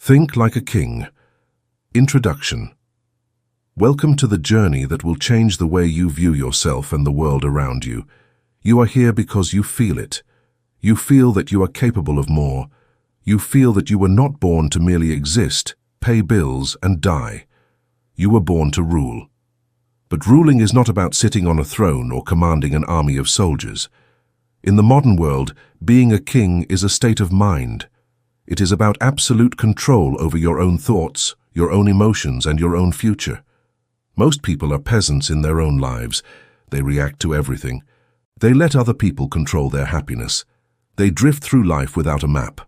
Think like a king. Introduction. Welcome to the journey that will change the way you view yourself and the world around you. You are here because you feel it. You feel that you are capable of more. You feel that you were not born to merely exist, pay bills, and die. You were born to rule. But ruling is not about sitting on a throne or commanding an army of soldiers. In the modern world, being a king is a state of mind. It is about absolute control over your own thoughts, your own emotions, and your own future. Most people are peasants in their own lives. They react to everything. They let other people control their happiness. They drift through life without a map.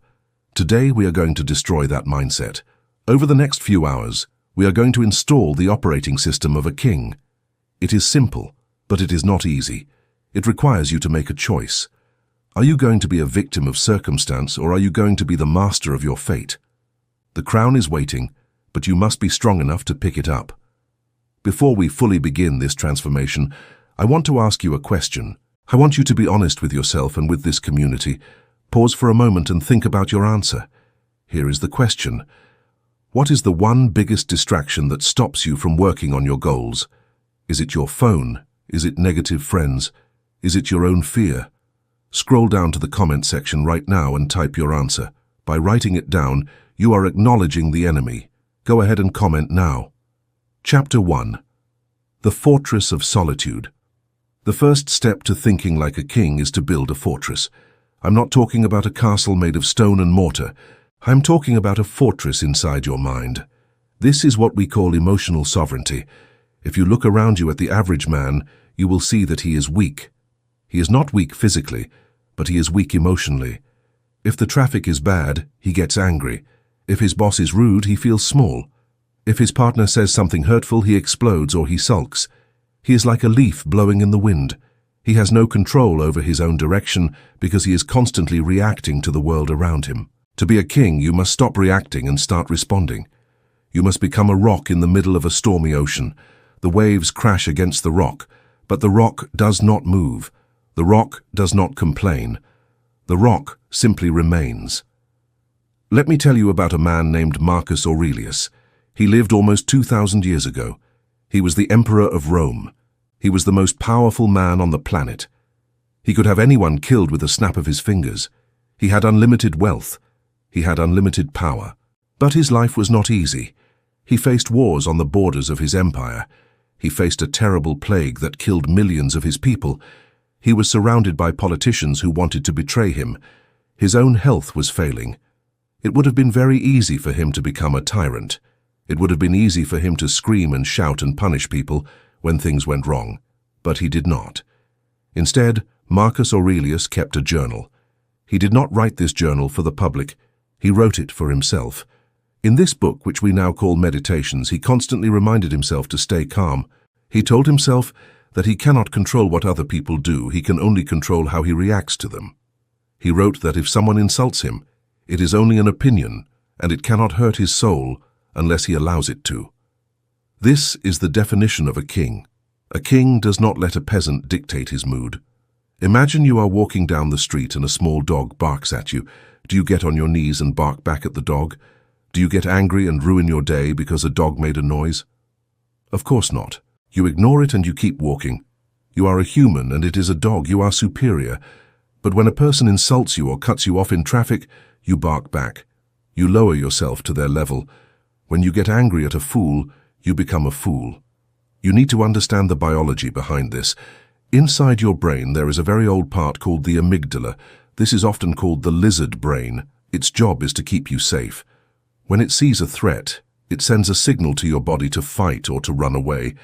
Today we are going to destroy that mindset. Over the next few hours, we are going to install the operating system of a king. It is simple, but it is not easy. It requires you to make a choice. Are you going to be a victim of circumstance, or are you going to be the master of your fate? The crown is waiting, but you must be strong enough to pick it up. Before we fully begin this transformation, I want to ask you a question. I want you to be honest with yourself and with this community. Pause for a moment and think about your answer. Here is the question. What is the one biggest distraction that stops you from working on your goals? Is it your phone? Is it negative friends? Is it your own fear? Scroll down to the comment section right now and type your answer. By writing it down, you are acknowledging the enemy. Go ahead and comment now. Chapter 1. The Fortress of Solitude. The first step to thinking like a king is to build a fortress. I'm not talking about a castle made of stone and mortar. I'm talking about a fortress inside your mind. This is what we call emotional sovereignty. If you look around you at the average man, you will see that he is weak. He is not weak physically, but he is weak emotionally. If the traffic is bad, he gets angry. If his boss is rude, he feels small. If his partner says something hurtful, he explodes or he sulks. He is like a leaf blowing in the wind. He has no control over his own direction because he is constantly reacting to the world around him. To be a king, you must stop reacting and start responding. You must become a rock in the middle of a stormy ocean. The waves crash against the rock, but the rock does not move. The rock does not complain. The rock simply remains. Let me tell you about a man named Marcus Aurelius. He lived almost 2,000 years ago. He was the emperor of Rome. He was the most powerful man on the planet. He could have anyone killed with a snap of his fingers. He had unlimited wealth. He had unlimited power. But his life was not easy. He faced wars on the borders of his empire. He faced a terrible plague that killed millions of his people. He was surrounded by politicians who wanted to betray him. His own health was failing. It would have been very easy for him to become a tyrant. It would have been easy for him to scream and shout and punish people when things went wrong. But he did not. Instead, Marcus Aurelius kept a journal. He did not write this journal for the public. He wrote it for himself. In this book, which we now call Meditations, he constantly reminded himself to stay calm. He told himself that he cannot control what other people do, he can only control how he reacts to them. He wrote that if someone insults him, it is only an opinion, and it cannot hurt his soul unless he allows it to. This is the definition of a king. A king does not let a peasant dictate his mood. Imagine you are walking down the street and a small dog barks at you. Do you get on your knees and bark back at the dog? Do you get angry and ruin your day because a dog made a noise? Of course not. You ignore it and you keep walking. You are a human and it is a dog. You are superior. But when a person insults you or cuts you off in traffic, you bark back. You lower yourself to their level. When you get angry at a fool, you become a fool. You need to understand the biology behind this. Inside your brain, there is a very old part called the amygdala. This is often called the lizard brain. Its job is to keep you safe. When it sees a threat, it sends a signal to your body to fight or to run away.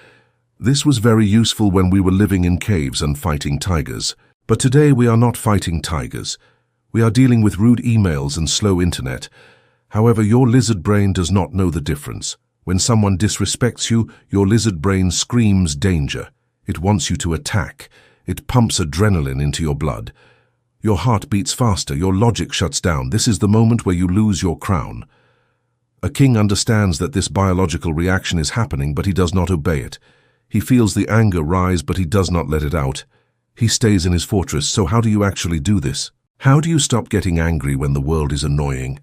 This was very useful when we were living in caves and fighting tigers. But today we are not fighting tigers. We are dealing with rude emails and slow internet. However, your lizard brain does not know the difference. When someone disrespects you, your lizard brain screams danger. It wants you to attack. It pumps adrenaline into your blood. Your heart beats faster. Your logic shuts down. This is the moment where you lose your crown. A king understands that this biological reaction is happening, but he does not obey it. He feels the anger rise, but he does not let it out. He stays in his fortress. So how do you actually do this? How do you stop getting angry when the world is annoying?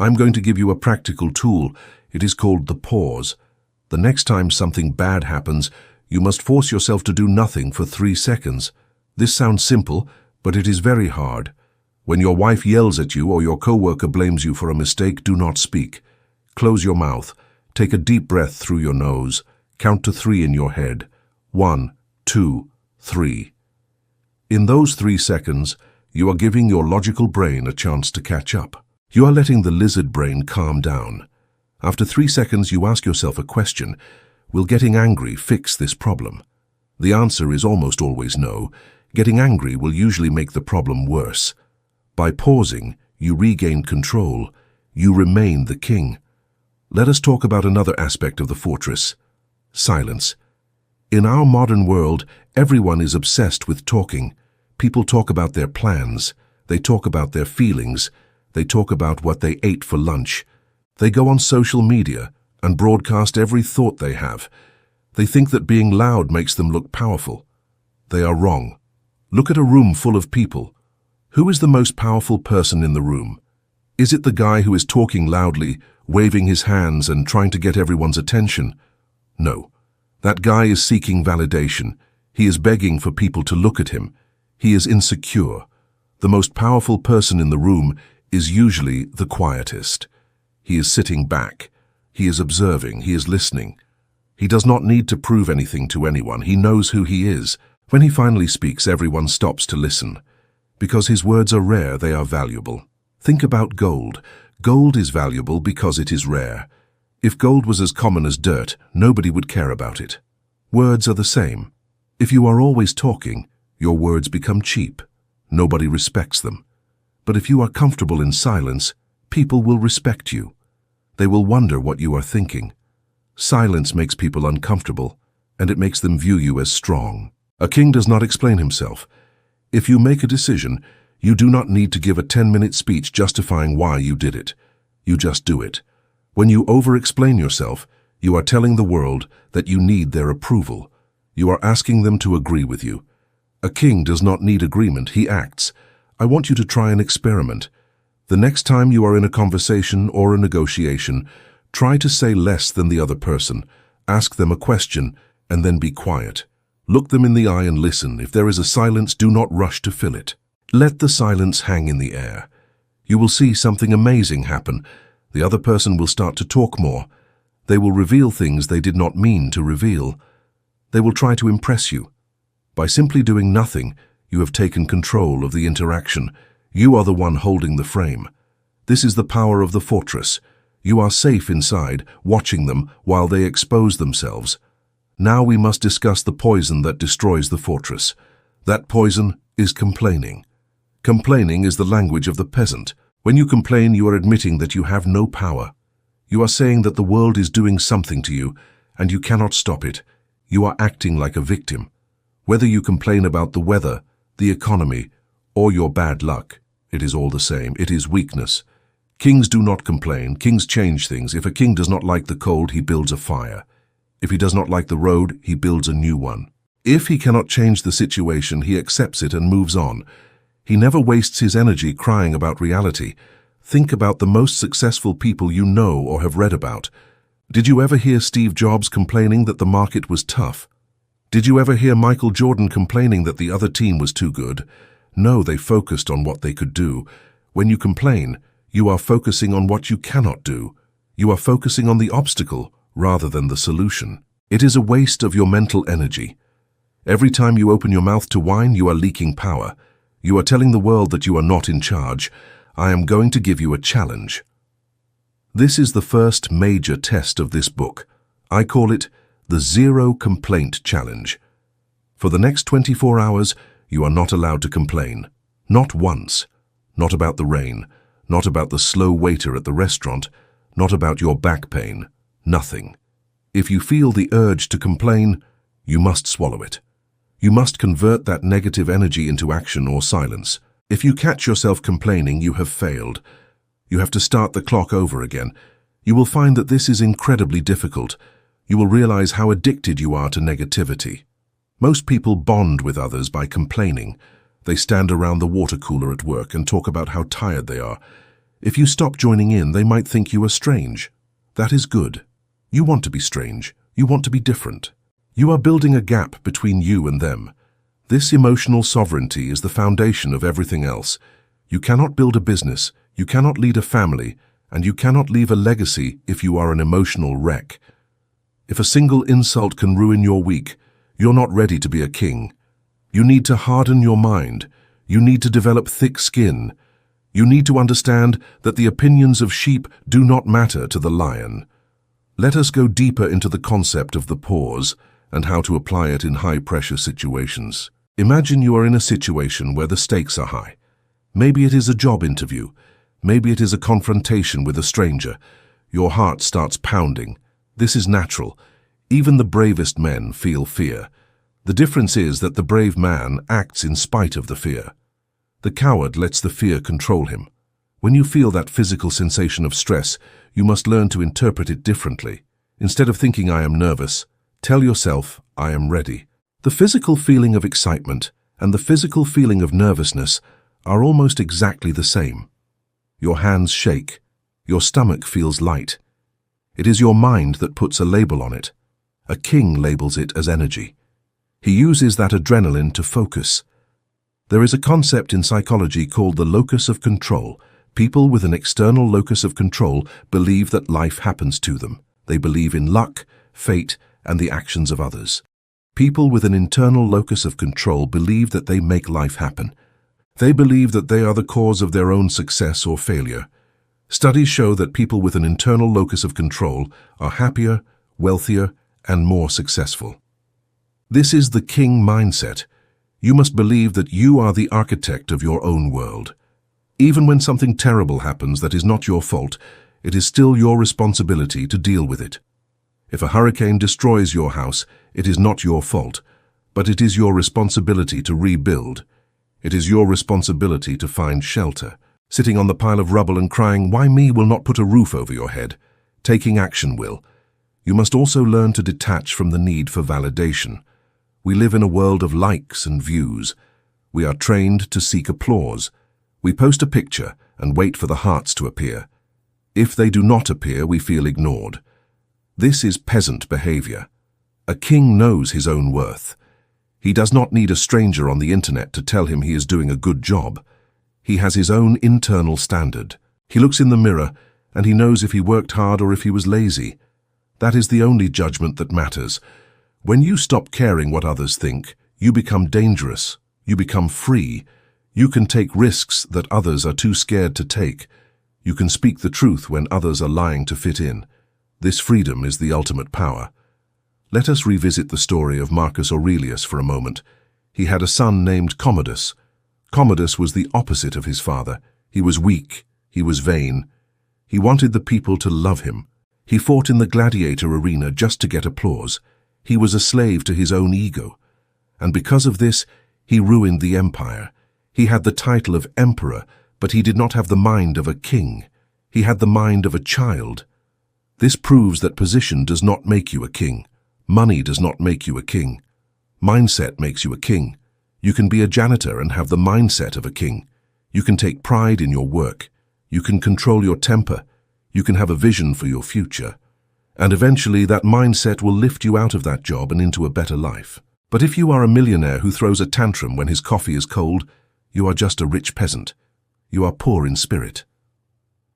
I'm going to give you a practical tool. It is called the pause. The next time something bad happens, you must force yourself to do nothing for 3 seconds. This sounds simple, but it is very hard. When your wife yells at you or your coworker blames you for a mistake, do not speak. Close your mouth. Take a deep breath through your nose. Count to 3 in your head. 1, 2, 3. In those 3 seconds, you are giving your logical brain a chance to catch up. You are letting the lizard brain calm down. After 3 seconds, you ask yourself a question. Will getting angry fix this problem? The answer is almost always no. Getting angry will usually make the problem worse. By pausing, you regain control. You remain the king. Let us talk about another aspect of the fortress: silence. In our modern world, everyone is obsessed with talking. People talk about their plans. They talk about their feelings. They talk about what they ate for lunch. They go on social media and broadcast every thought they have. They think that being loud makes them look powerful. They are wrong. Look at a room full of people. Who is the most powerful person in the room? Is it the guy who is talking loudly, waving his hands and trying to get everyone's attention? No. That guy is seeking validation. He is begging for people to look at him. He is insecure. The most powerful person in the room is usually the quietest. He is sitting back. He is observing. He is listening. He does not need to prove anything to anyone. He knows who he is. When he finally speaks, everyone stops to listen. Because his words are rare, they are valuable. Think about gold. Gold is valuable because it is rare. If gold was as common as dirt, nobody would care about it. Words are the same. If you are always talking, your words become cheap. Nobody respects them. But if you are comfortable in silence, people will respect you. They will wonder what you are thinking. Silence makes people uncomfortable, and it makes them view you as strong. A king does not explain himself. If you make a decision, you do not need to give a 10-minute speech justifying why you did it. You just do it. When you over-explain yourself, you are telling the world that you need their approval. You are asking them to agree with you. A king does not need agreement, he acts. I want you to try an experiment. The next time you are in a conversation or a negotiation, try to say less than the other person. Ask them a question, and then be quiet. Look them in the eye and listen. If there is a silence, do not rush to fill it. Let the silence hang in the air. You will see something amazing happen. The other person will start to talk more. They will reveal things they did not mean to reveal. They will try to impress you. By simply doing nothing, you have taken control of the interaction. You are the one holding the frame. This is the power of the fortress. You are safe inside, watching them while they expose themselves. Now we must discuss the poison that destroys the fortress. That poison is complaining. Complaining is the language of the peasant. When you complain, you are admitting that you have no power. You are saying that the world is doing something to you, and you cannot stop it. You are acting like a victim. Whether you complain about the weather, the economy, or your bad luck, it is all the same. It is weakness. Kings do not complain. Kings change things. If a king does not like the cold, he builds a fire. If he does not like the road, he builds a new one. If he cannot change the situation, he accepts it and moves on. He never wastes his energy crying about reality. Think about the most successful people you know or have read about. Did you ever hear Steve Jobs complaining that the market was tough? Did you ever hear Michael Jordan complaining that the other team was too good? No, they focused on what they could do. When you complain, you are focusing on what you cannot do. You are focusing on the obstacle rather than the solution. It is a waste of your mental energy. Every time you open your mouth to whine, you are leaking power. You are telling the world that you are not in charge. I am going to give you a challenge. This is the first major test of this book. I call it the Zero Complaint Challenge. For the next 24 hours, you are not allowed to complain. Not once. Not about the rain. Not about the slow waiter at the restaurant. Not about your back pain. Nothing. If you feel the urge to complain, you must swallow it. You must convert that negative energy into action or silence. If you catch yourself complaining, you have failed. You have to start the clock over again. You will find that this is incredibly difficult. You will realize how addicted you are to negativity. Most people bond with others by complaining. They stand around the water cooler at work and talk about how tired they are. If you stop joining in, they might think you are strange. That is good. You want to be strange. You want to be different. You are building a gap between you and them. This emotional sovereignty is the foundation of everything else. You cannot build a business, you cannot lead a family, and you cannot leave a legacy if you are an emotional wreck. If a single insult can ruin your week, you're not ready to be a king. You need to harden your mind. You need to develop thick skin. You need to understand that the opinions of sheep do not matter to the lion. Let us go deeper into the concept of the pause and how to apply it in high-pressure situations. Imagine you are in a situation where the stakes are high. Maybe it is a job interview. Maybe it is a confrontation with a stranger. Your heart starts pounding. This is natural. Even the bravest men feel fear. The difference is that the brave man acts in spite of the fear. The coward lets the fear control him. When you feel that physical sensation of stress, you must learn to interpret it differently. Instead of thinking I am nervous, tell yourself I am ready. The physical feeling of excitement and the physical feeling of nervousness are almost exactly the same. Your hands shake. Your stomach feels light. It is your mind that puts a label on it. A king labels it as energy. He uses that adrenaline to focus. There is a concept in psychology called the locus of control. People with an external locus of control believe that life happens to them. They believe in luck, fate, and the actions of others. People with an internal locus of control believe that they make life happen. They believe that they are the cause of their own success or failure. Studies show that people with an internal locus of control are happier, wealthier, and more successful. This is the king mindset. You must believe that you are the architect of your own world. Even when something terrible happens that is not your fault, it is still your responsibility to deal with it. If a hurricane destroys your house, it is not your fault, but it is your responsibility to rebuild. It is your responsibility to find shelter. Sitting on the pile of rubble and crying, "Why me?" will not put a roof over your head. Taking action will. You must also learn to detach from the need for validation. We live in a world of likes and views. We are trained to seek applause. We post a picture and wait for the hearts to appear. If they do not appear, we feel ignored. This is peasant behavior. A king knows his own worth. He does not need a stranger on the internet to tell him he is doing a good job. He has his own internal standard. He looks in the mirror and he knows if he worked hard or if he was lazy. That is the only judgment that matters. When you stop caring what others think, you become dangerous. You become free. You can take risks that others are too scared to take. You can speak the truth when others are lying to fit in. This freedom is the ultimate power. Let us revisit the story of Marcus Aurelius for a moment. He had a son named Commodus. Commodus was the opposite of his father. He was weak. He was vain. He wanted the people to love him. He fought in the gladiator arena just to get applause. He was a slave to his own ego. And because of this, he ruined the empire. He had the title of emperor, but he did not have the mind of a king. He had the mind of a child. This proves that position does not make you a king. Money does not make you a king. Mindset makes you a king. You can be a janitor and have the mindset of a king. You can take pride in your work. You can control your temper. You can have a vision for your future. And eventually that mindset will lift you out of that job and into a better life. But if you are a millionaire who throws a tantrum when his coffee is cold, you are just a rich peasant. You are poor in spirit.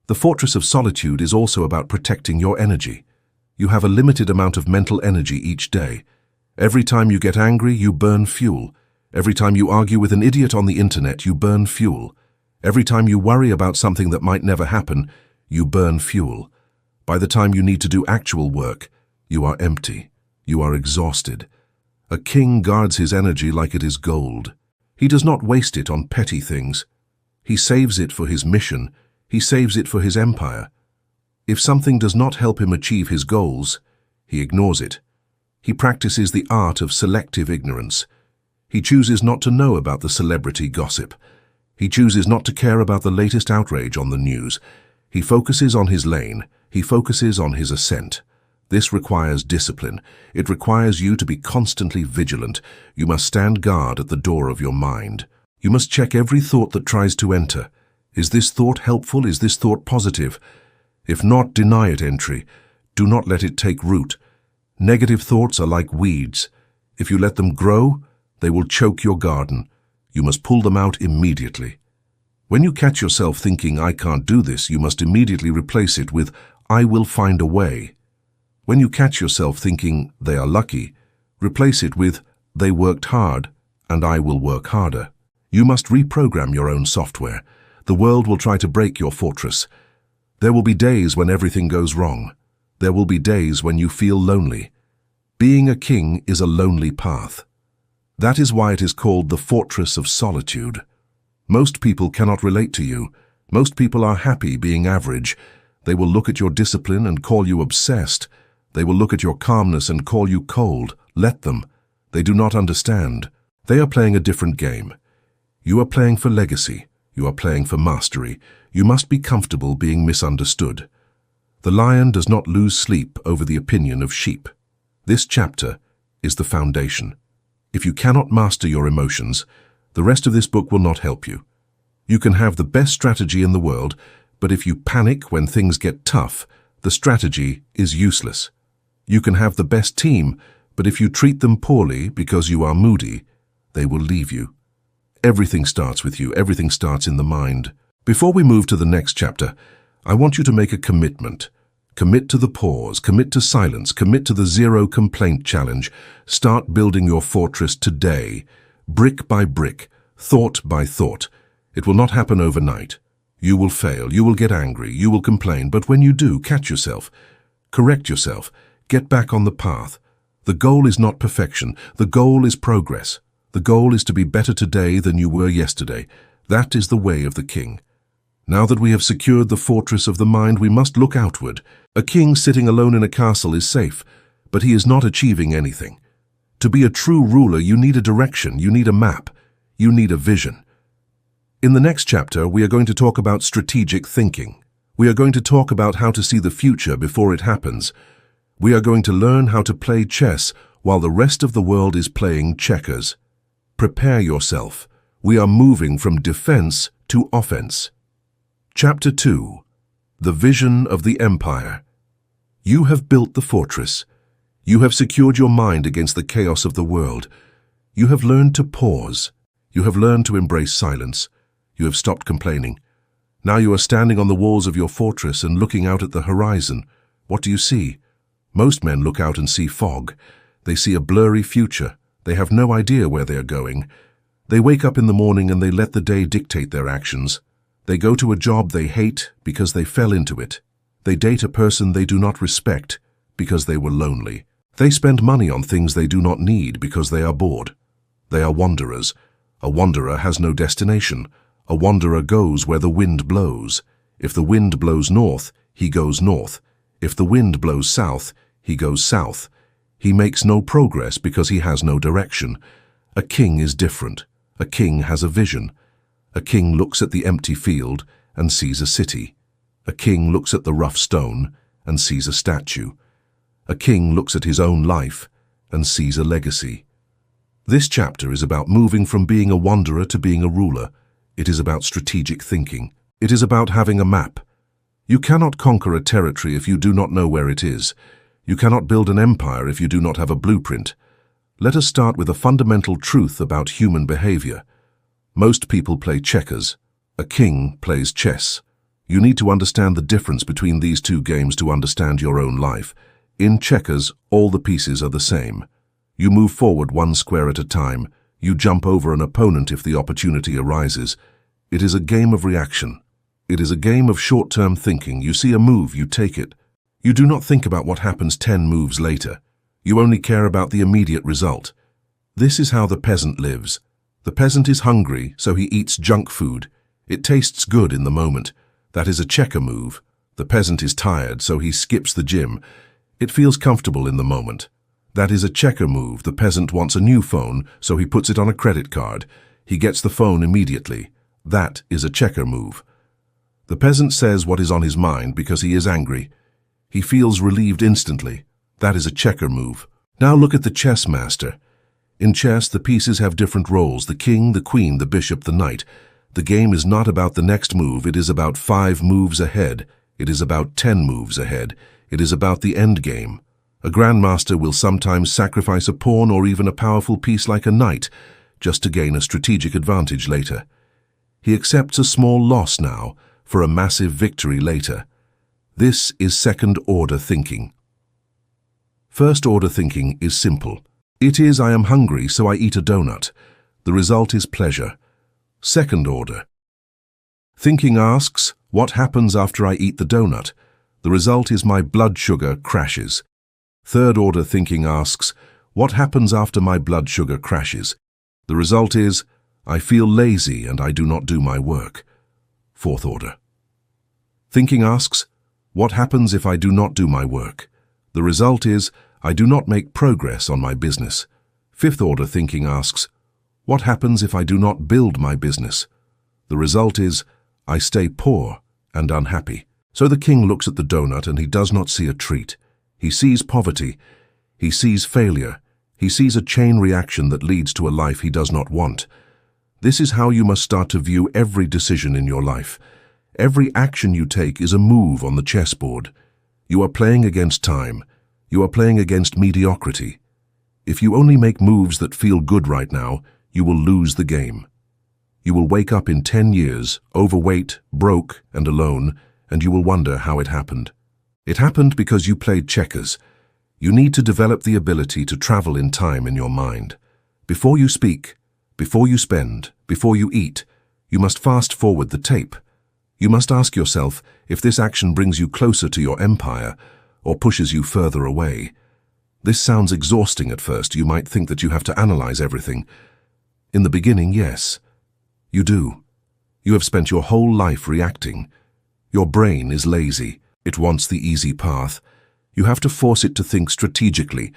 The fortress of solitude is also about protecting your energy. You have a limited amount of mental energy each day. Every time you get angry, you burn fuel. Every time you argue with an idiot on the internet, you burn fuel. Every time you worry about something that might never happen, you burn fuel. By the time you need to do actual work, you are empty. You are exhausted. A king guards his energy like it is gold. He does not waste it on petty things. He saves it for his mission. He saves it for his empire. If something does not help him achieve his goals, he ignores it. He practices the art of selective ignorance. He chooses not to know about the celebrity gossip. He chooses not to care about the latest outrage on the news. He focuses on his lane. He focuses on his ascent. This requires discipline. It requires you to be constantly vigilant. You must stand guard at the door of your mind. You must check every thought that tries to enter. Is this thought helpful? Is this thought positive? If not, deny it entry. Do not let it take root. Negative thoughts are like weeds. If you let them grow, they will choke your garden. You must pull them out immediately. When you catch yourself thinking, I can't do this, you must immediately replace it with, I will find a way. When you catch yourself thinking, they are lucky, replace it with, they worked hard, and I will work harder. You must reprogram your own software. The world will try to break your fortress. There will be days when everything goes wrong. There will be days when you feel lonely. Being a king is a lonely path. That is why it is called the fortress of solitude. Most people cannot relate to you. Most people are happy being average. They will look at your discipline and call you obsessed. They will look at your calmness and call you cold. Let them. They do not understand. They are playing a different game. You are playing for legacy. You are playing for mastery. You must be comfortable being misunderstood. The lion does not lose sleep over the opinion of sheep. This chapter is the foundation. If you cannot master your emotions, the rest of this book will not help you. You can have the best strategy in the world, but if you panic when things get tough, the strategy is useless. You can have the best team, but if you treat them poorly because you are moody, they will leave you. Everything starts with you. Everything starts in the mind. Before we move to the next chapter, I want you to make a commitment. Commit to the pause, commit to silence, commit to the zero complaint challenge. Start building your fortress today, brick by brick, thought by thought. It will not happen overnight. You will fail, you will get angry, you will complain, but when you do, catch yourself. Correct yourself. Get back on the path. The goal is not perfection. The goal is progress. The goal is to be better today than you were yesterday. That is the way of the king. Now that we have secured the fortress of the mind, we must look outward. A king sitting alone in a castle is safe, but he is not achieving anything. To be a true ruler, you need a direction, you need a map, you need a vision. In the next chapter, we are going to talk about strategic thinking. We are going to talk about how to see the future before it happens. We are going to learn how to play chess while the rest of the world is playing checkers. Prepare yourself. We are moving from defense to offense. Chapter 2. The Vision of the Empire. You have built the fortress. You have secured your mind against the chaos of the world. You have learned to pause. You have learned to embrace silence. You have stopped complaining. Now you are standing on the walls of your fortress and looking out at the horizon. What do you see? Most men look out and see fog. They see a blurry future. They have no idea where they are going. They wake up in the morning and they let the day dictate their actions. They go to a job they hate because they fell into it. They date a person they do not respect because they were lonely. They spend money on things they do not need because they are bored. They are wanderers. A wanderer has no destination. A wanderer goes where the wind blows. If the wind blows north, he goes north. If the wind blows south, he goes south. He makes no progress because he has no direction. A king is different. A king has a vision. A king looks at the empty field and sees a city. A king looks at the rough stone and sees a statue. A king looks at his own life and sees a legacy. This chapter is about moving from being a wanderer to being a ruler. It is about strategic thinking. It is about having a map. You cannot conquer a territory if you do not know where it is. You cannot build an empire if you do not have a blueprint. Let us start with a fundamental truth about human behavior. Most people play checkers. A king plays chess. You need to understand the difference between these two games to understand your own life. In checkers, all the pieces are the same. You move forward one square at a time. You jump over an opponent if the opportunity arises. It is a game of reaction. It is a game of short-term thinking. You see a move, you take it. You do not think about what happens 10 moves later. You only care about the immediate result. This is how the peasant lives. The peasant is hungry, so he eats junk food. It tastes good in the moment. That is a checker move. The peasant is tired, so he skips the gym. It feels comfortable in the moment. That is a checker move. The peasant wants a new phone, so he puts it on a credit card. He gets the phone immediately. That is a checker move. The peasant says what is on his mind because he is angry. He feels relieved instantly. That is a checker move. Now look at the chess master. In chess, the pieces have different roles: the king, the queen, the bishop, the knight. The game is not about the next move, it is about 5 moves ahead. It is about 10 moves ahead. It is about the end game. A grandmaster will sometimes sacrifice a pawn or even a powerful piece like a knight, just to gain a strategic advantage later. He accepts a small loss now for a massive victory later. This is second-order thinking. First-order thinking is simple. It is, I am hungry, so I eat a donut. The result is pleasure. Second-order thinking asks, what happens after I eat the donut? The result is my blood sugar crashes. Third-order thinking asks, what happens after my blood sugar crashes? The result is, I feel lazy and I do not do my work. Fourth-order thinking asks, what happens if I do not do my work? The result is, I do not make progress on my business. Fifth-order thinking asks, what happens if I do not build my business? The result is, I stay poor and unhappy. So the king looks at the donut and he does not see a treat. He sees poverty. He sees failure. He sees a chain reaction that leads to a life he does not want. This is how you must start to view every decision in your life. Every action you take is a move on the chessboard. You are playing against time. You are playing against mediocrity. If you only make moves that feel good right now, you will lose the game. You will wake up in 10 years, overweight, broke, and alone, and you will wonder how it happened. It happened because you played checkers. You need to develop the ability to travel in time in your mind. Before you speak, before you spend, before you eat, you must fast forward the tape. You must ask yourself if this action brings you closer to your empire or pushes you further away. This sounds exhausting at first. You might think that you have to analyze everything. In the beginning, yes. You do. You have spent your whole life reacting. Your brain is lazy. It wants the easy path. You have to force it to think strategically.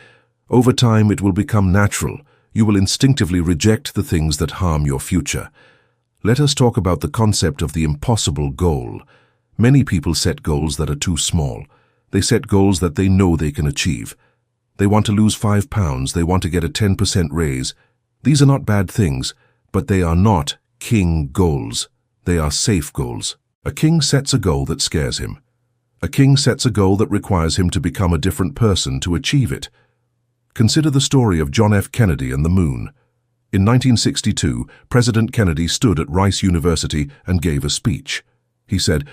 Over time, it will become natural. You will instinctively reject the things that harm your future. Let us talk about the concept of the impossible goal. Many people set goals that are too small. They set goals that they know they can achieve. They want to lose 5 pounds. They want to get a 10% raise. These are not bad things, but they are not king goals. They are safe goals. A king sets a goal that scares him. A king sets a goal that requires him to become a different person to achieve it. Consider the story of John F. Kennedy and the moon. In 1962, President Kennedy stood at Rice University and gave a speech. He said,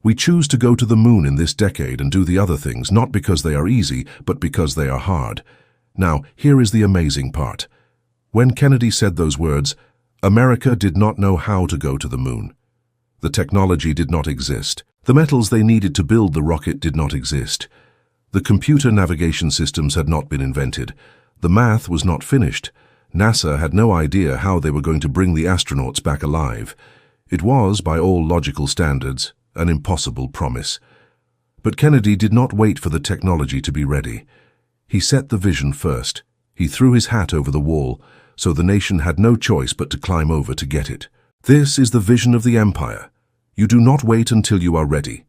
"We choose to go to the moon in this decade and do the other things, not because they are easy, but because they are hard." Now, here is the amazing part. When Kennedy said those words, America did not know how to go to the moon. The technology did not exist. The metals they needed to build the rocket did not exist. The computer navigation systems had not been invented. The math was not finished. NASA had no idea how they were going to bring the astronauts back alive. It was, by all logical standards, an impossible promise. But Kennedy did not wait for the technology to be ready. He set the vision first. He threw his hat over the wall, so the nation had no choice but to climb over to get it. This is the vision of the empire. You do not wait until you are ready.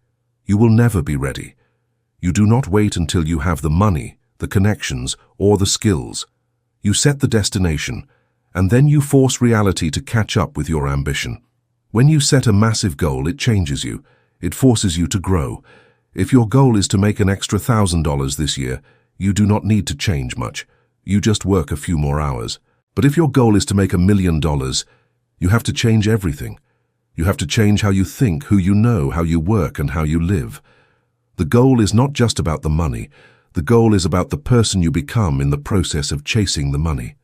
You will never be ready. You do not wait until you have the money, the connections, or the skills. You set the destination, and then you force reality to catch up with your ambition. When you set a massive goal, it changes you. It forces you to grow. If your goal is to make an extra $1,000 this year, you do not need to change much. You just work a few more hours. But if your goal is to make $1 million, you have to change everything. You have to change how you think, who you know, how you work, and how you live. The goal is not just about the money. The goal is about the person you become in the process of chasing the money.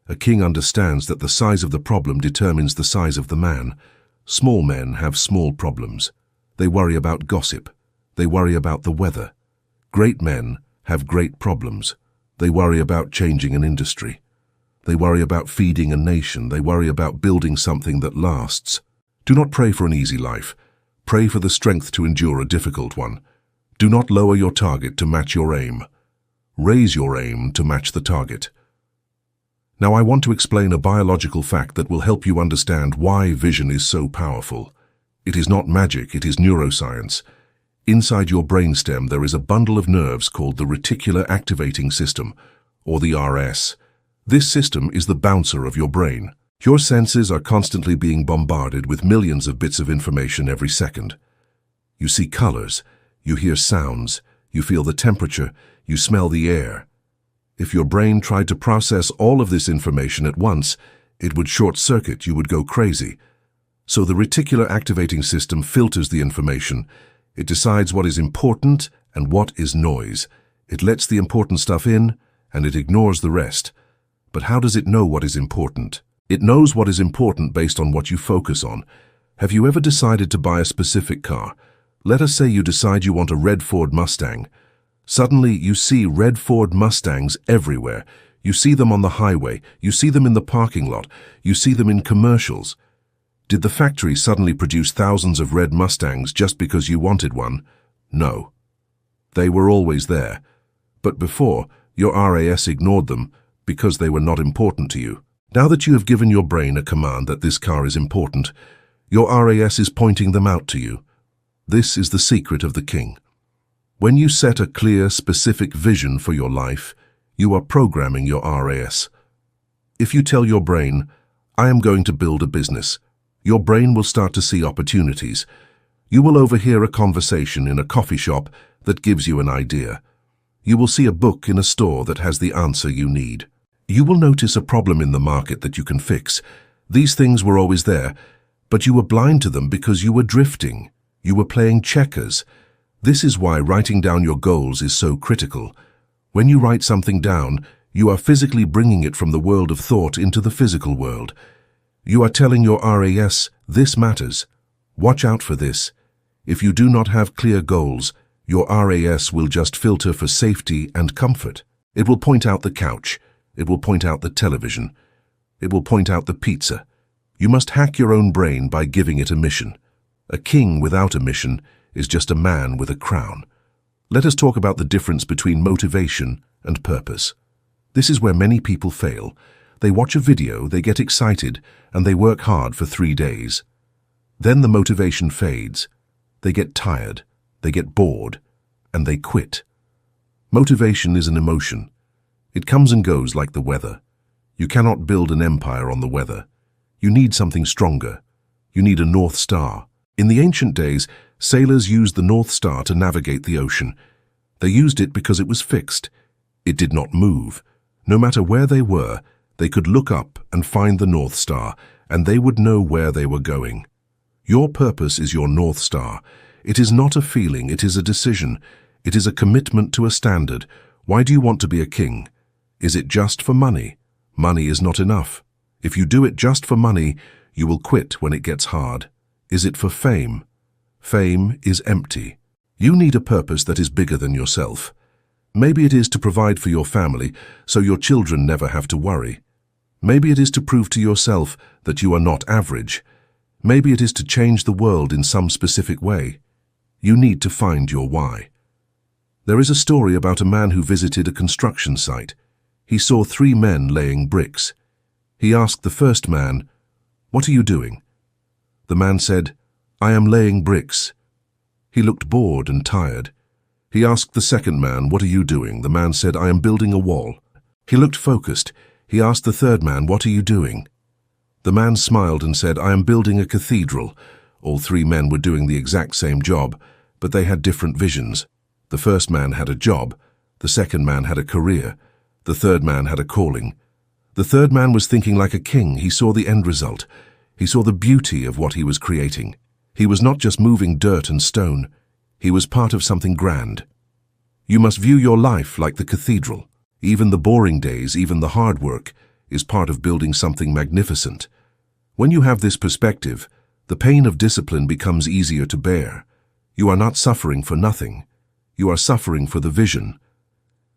A king understands that the size of the problem determines the size of the man. Small men have small problems. They worry about gossip. They worry about the weather. Great men have great problems. They worry about changing an industry. They worry about feeding a nation. They worry about building something that lasts. Do not pray for an easy life. Pray for the strength to endure a difficult one. Do not lower your target to match your aim. Raise your aim to match the target. Now I want to explain a biological fact that will help you understand why vision is so powerful. It is not magic, it is neuroscience. Inside your brainstem there is a bundle of nerves called the reticular activating system, or the RS. This system is the bouncer of your brain. Your senses are constantly being bombarded with millions of bits of information every second. You see colors, you hear sounds, you feel the temperature, you smell the air. If your brain tried to process all of this information at once, it would short-circuit, you would go crazy. So the reticular activating system filters the information. It decides what is important and what is noise. It lets the important stuff in, and it ignores the rest. But how does it know what is important? It knows what is important based on what you focus on. Have you ever decided to buy a specific car? Let us say you decide you want a red Ford Mustang. Suddenly, you see red Ford Mustangs everywhere. You see them on the highway. You see them in the parking lot. You see them in commercials. Did the factory suddenly produce thousands of red Mustangs just because you wanted one? No. They were always there. But before, your RAS ignored them because they were not important to you. Now that you have given your brain a command that this car is important, your RAS is pointing them out to you. This is the secret of the king. When you set a clear, specific vision for your life, you are programming your RAS. If you tell your brain, I am going to build a business, your brain will start to see opportunities. You will overhear a conversation in a coffee shop that gives you an idea. You will see a book in a store that has the answer you need. You will notice a problem in the market that you can fix. These things were always there, but you were blind to them because you were drifting. You were playing checkers. This is why writing down your goals is so critical. When you write something down, you are physically bringing it from the world of thought into the physical world. You are telling your RAS, this matters. Watch out for this. If you do not have clear goals, your RAS will just filter for safety and comfort. It will point out the couch. It will point out the television. It will point out the pizza. You must hack your own brain by giving it a mission. A king without a mission is just a man with a crown. Let us talk about the difference between motivation and purpose. This is where many people fail. They watch a video, they get excited, and they work hard for 3 days. Then the motivation fades. They get tired, they get bored, and they quit. Motivation is an emotion. It comes and goes like the weather. You cannot build an empire on the weather. You need something stronger. You need a North Star. In the ancient days, sailors used the North Star to navigate the ocean. They used it because it was fixed. It did not move. No matter where they were, they could look up and find the North Star, and they would know where they were going. Your purpose is your North Star. It is not a feeling, it is a decision. It is a commitment to a standard. Why do you want to be a king? Is it just for money? Money is not enough. If you do it just for money, you will quit when it gets hard. Is it for fame? Fame is empty. You need a purpose that is bigger than yourself. Maybe it is to provide for your family so your children never have to worry. Maybe it is to prove to yourself that you are not average. Maybe it is to change the world in some specific way. You need to find your why. There is a story about a man who visited a construction site. He saw 3 men laying bricks. He asked the first man, "What are you doing?" The man said, "I am laying bricks." He looked bored and tired. He asked the second man, "What are you doing?" The man said, "I am building a wall." He looked focused. He asked the third man, "What are you doing?" The man smiled and said, "I am building a cathedral." All 3 men were doing the exact same job, but they had different visions. The first man had a job. The second man had a career. The third man had a calling. The third man was thinking like a king. He saw the end result. He saw the beauty of what he was creating. He was not just moving dirt and stone. He was part of something grand. You must view your life like the cathedral. Even the boring days, even the hard work, is part of building something magnificent. When you have this perspective, the pain of discipline becomes easier to bear. You are not suffering for nothing. You are suffering for the vision.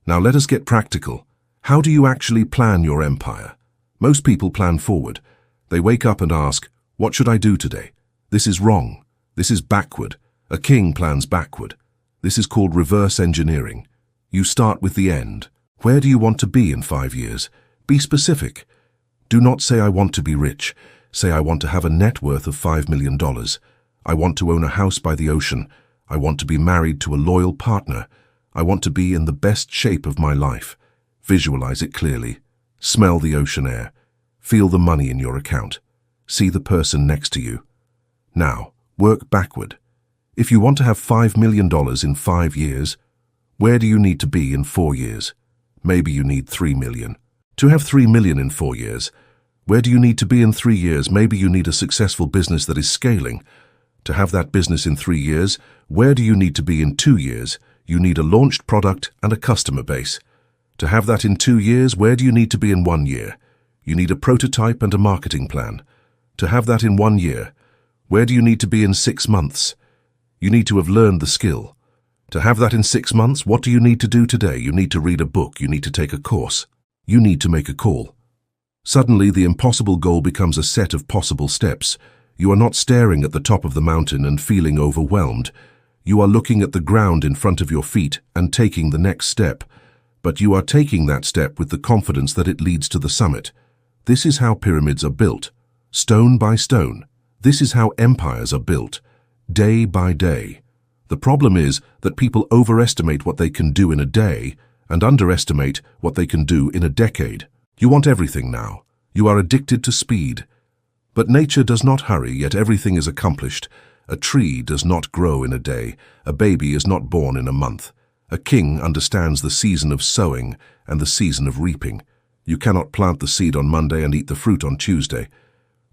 Now let us get practical. How do you actually plan your empire? Most people plan forward. They wake up and ask, "What should I do today?" This is wrong. This is backward. A king plans backward. This is called reverse engineering. You start with the end. Where do you want to be in 5 years? Be specific. Do not say, "I want to be rich." Say, "I want to have a net worth of $5 million. I want to own a house by the ocean. I want to be married to a loyal partner. I want to be in the best shape of my life." Visualize it clearly. Smell the ocean air. Feel the money in your account. See the person next to you. Now, work backward. If you want to have $5 million in 5 years, where do you need to be in 4 years? Maybe you need 3 million. To have 3 million in 4 years, where do you need to be in 3 years? Maybe you need a successful business that is scaling. To have that business in 3 years, where do you need to be in 2 years? You need a launched product and a customer base. To have that in 2 years, where do you need to be in 1 year? You need a prototype and a marketing plan. To have that in 1 year, where do you need to be in 6 months? You need to have learned the skill. To have that in 6 months, what do you need to do today? You need to read a book, you need to take a course. You need to make a call. Suddenly, the impossible goal becomes a set of possible steps. You are not staring at the top of the mountain and feeling overwhelmed. You are looking at the ground in front of your feet and taking the next step. But you are taking that step with the confidence that it leads to the summit. This is how pyramids are built, stone by stone. This is how empires are built, day by day. The problem is that people overestimate what they can do in a day and underestimate what they can do in a decade. You want everything now. You are addicted to speed. But nature does not hurry, yet everything is accomplished. A tree does not grow in a day. A baby is not born in a month. A king understands the season of sowing and the season of reaping. You cannot plant the seed on Monday and eat the fruit on Tuesday.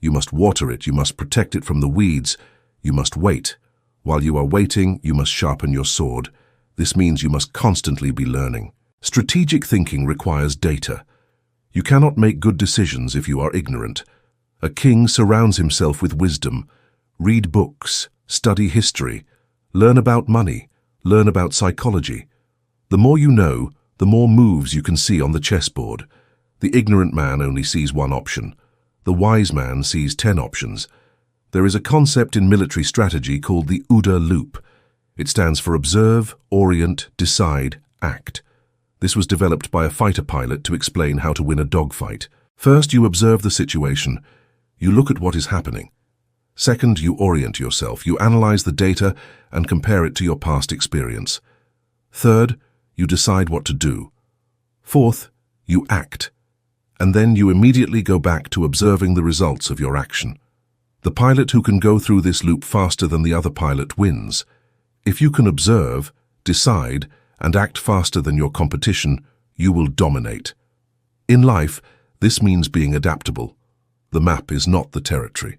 You must water it, you must protect it from the weeds, you must wait. While you are waiting, you must sharpen your sword. This means you must constantly be learning. Strategic thinking requires data. You cannot make good decisions if you are ignorant. A king surrounds himself with wisdom. Read books, study history, learn about money, learn about psychology. The more you know, the more moves you can see on the chessboard. The ignorant man only sees one option. The wise man sees 10 options. There is a concept in military strategy called the OODA loop. It stands for observe, orient, decide, act. This was developed by a fighter pilot to explain how to win a dogfight. First, you observe the situation. You look at what is happening. Second, you orient yourself. You analyze the data and compare it to your past experience. Third, you decide what to do. Fourth, you act. And then you immediately go back to observing the results of your action. The pilot who can go through this loop faster than the other pilot wins. If you can observe, decide, and act faster than your competition, you will dominate. In life, this means being adaptable. The map is not the territory.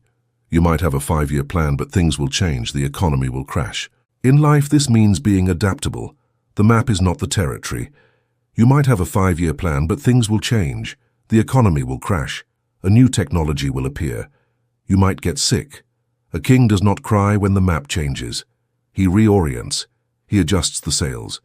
You might have a 5-year plan, but things will change, the economy will crash. In life, this means being adaptable. The map is not the territory. You might have a 5-year plan, but things will change. The economy will crash. A new technology will appear. You might get sick. A king does not cry when the map changes. He reorients. He adjusts the sails.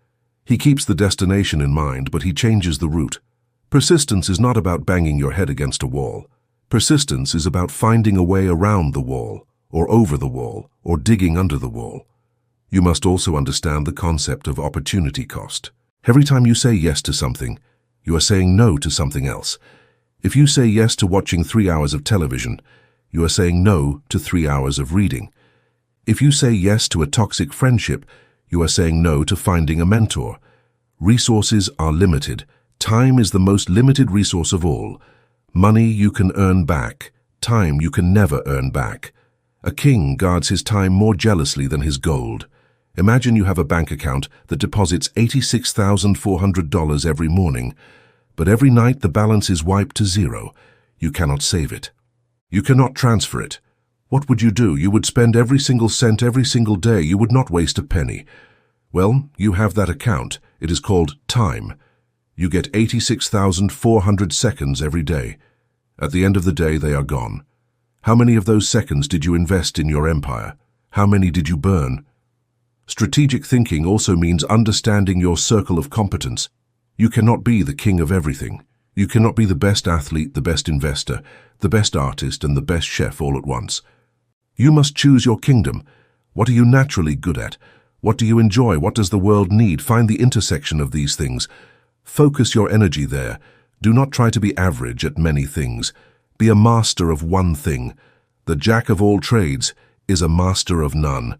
He keeps the destination in mind, but he changes the route. Persistence is not about banging your head against a wall. Persistence is about finding a way around the wall, or over the wall, or digging under the wall. You must also understand the concept of opportunity cost. Every time you say yes to something, you are saying no to something else. If you say yes to watching 3 hours of television, you are saying no to 3 hours of reading. If you say yes to a toxic friendship, you are saying no to finding a mentor. Resources are limited. Time is the most limited resource of all. Money you can earn back. Time you can never earn back. A king guards his time more jealously than his gold. Imagine you have a bank account that deposits $86,400 every morning, but every night the balance is wiped to zero. You cannot save it. You cannot transfer it. What would you do? You would spend every single cent every single day. You would not waste a penny. Well, you have that account. It is called time. You get 86,400 seconds every day. At the end of the day, they are gone. How many of those seconds did you invest in your empire? How many did you burn? Strategic thinking also means understanding your circle of competence. You cannot be the king of everything. You cannot be the best athlete, the best investor, the best artist, and the best chef all at once. You must choose your kingdom. What are you naturally good at? What do you enjoy? What does the world need? Find the intersection of these things. Focus your energy there. Do not try to be average at many things. Be a master of one thing. The jack of all trades is a master of none.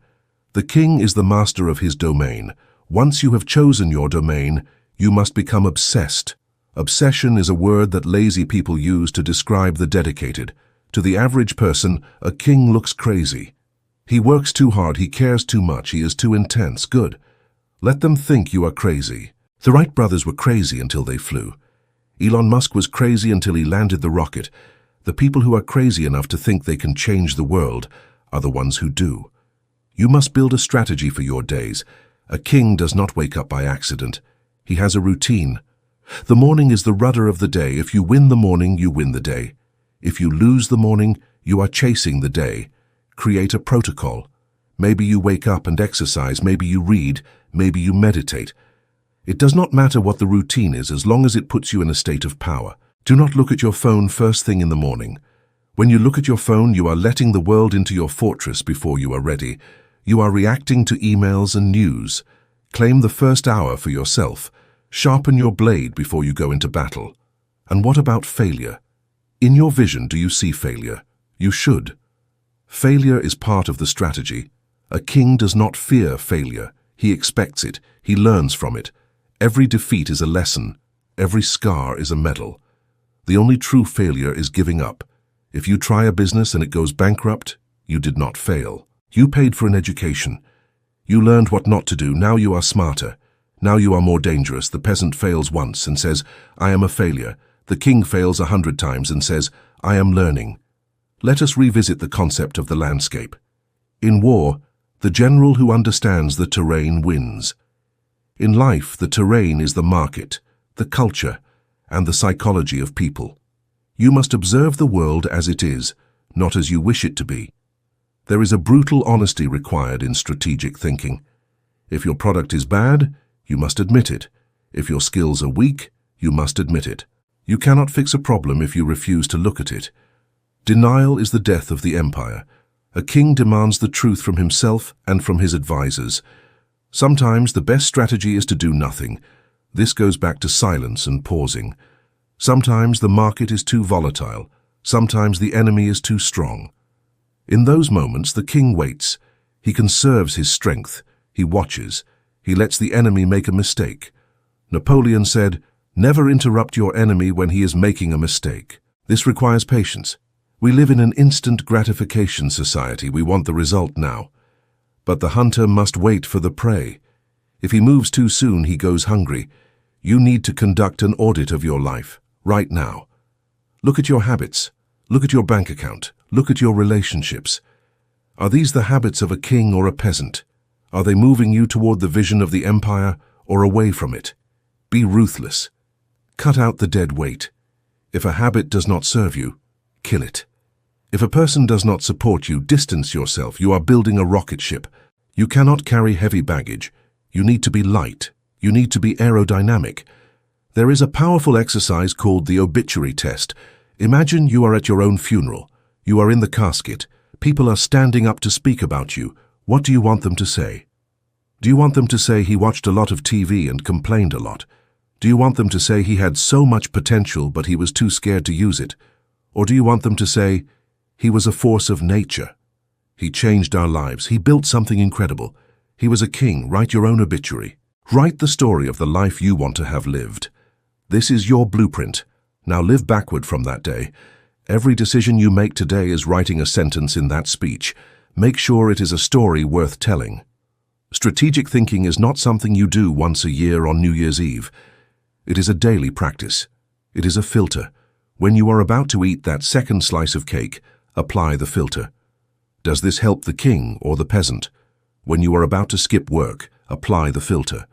The king is the master of his domain. Once you have chosen your domain, you must become obsessed. Obsession is a word that lazy people use to describe the dedicated. To the average person, a king looks crazy. He works too hard, he cares too much, he is too intense. Good. Let them think you are crazy. The Wright brothers were crazy until they flew. Elon Musk was crazy until he landed the rocket. The people who are crazy enough to think they can change the world are the ones who do. You must build a strategy for your days. A king does not wake up by accident. He has a routine. The morning is the rudder of the day. If you win the morning, you win the day. If you lose the morning, you are chasing the day. Create a protocol. Maybe you wake up and exercise, maybe you read, maybe you meditate. It does not matter what the routine is as long as it puts you in a state of power. Do not look at your phone first thing in the morning. When you look at your phone, you are letting the world into your fortress before you are ready. You are reacting to emails and news. Claim the first hour for yourself. Sharpen your blade before you go into battle. And what about failure? In your vision, do you see failure? You should. Failure is part of the strategy. A king does not fear failure. He expects it. He learns from it. Every defeat is a lesson. Every scar is a medal. The only true failure is giving up. If you try a business and it goes bankrupt, you did not fail. You paid for an education. You learned what not to do. Now you are smarter. Now you are more dangerous. The peasant fails once and says, I am a failure. The king fails 100 times and says, I am learning. Let us revisit the concept of the landscape. In war, the general who understands the terrain wins. In life, the terrain is the market, the culture, and the psychology of people. You must observe the world as it is, not as you wish it to be. There is a brutal honesty required in strategic thinking. If your product is bad, you must admit it. If your skills are weak, you must admit it. You cannot fix a problem if you refuse to look at it. Denial is the death of the empire. A king demands the truth from himself and from his advisors. Sometimes the best strategy is to do nothing. This goes back to silence and pausing. Sometimes the market is too volatile. Sometimes the enemy is too strong. In those moments, the king waits. He conserves his strength. He watches. He lets the enemy make a mistake. Napoleon said, "Never interrupt your enemy when he is making a mistake." This requires patience. We live in an instant gratification society. We want the result now. But the hunter must wait for the prey. If he moves too soon, he goes hungry. You need to conduct an audit of your life, right now. Look at your habits. Look at your bank account. Look at your relationships. Are these the habits of a king or a peasant? Are they moving you toward the vision of the empire or away from it? Be ruthless. Cut out the dead weight. If a habit does not serve you, kill it. If a person does not support you, distance yourself. You are building a rocket ship. You cannot carry heavy baggage. You need to be light. You need to be aerodynamic. There is a powerful exercise called the obituary test. Imagine you are at your own funeral. You are in the casket. People are standing up to speak about you. What do you want them to say? Do you want them to say he watched a lot of TV and complained a lot? Do you want them to say he had so much potential but he was too scared to use it? Or do you want them to say, he was a force of nature? He changed our lives. He built something incredible. He was a king. Write your own obituary. Write the story of the life you want to have lived. This is your blueprint. Now live backward from that day. Every decision you make today is writing a sentence in that speech. Make sure it is a story worth telling. Strategic thinking is not something you do once a year on New Year's Eve. It is a daily practice. It is a filter. When you are about to eat that second slice of cake, apply the filter. Does this help the king or the peasant? When you are about to skip work, apply the filter.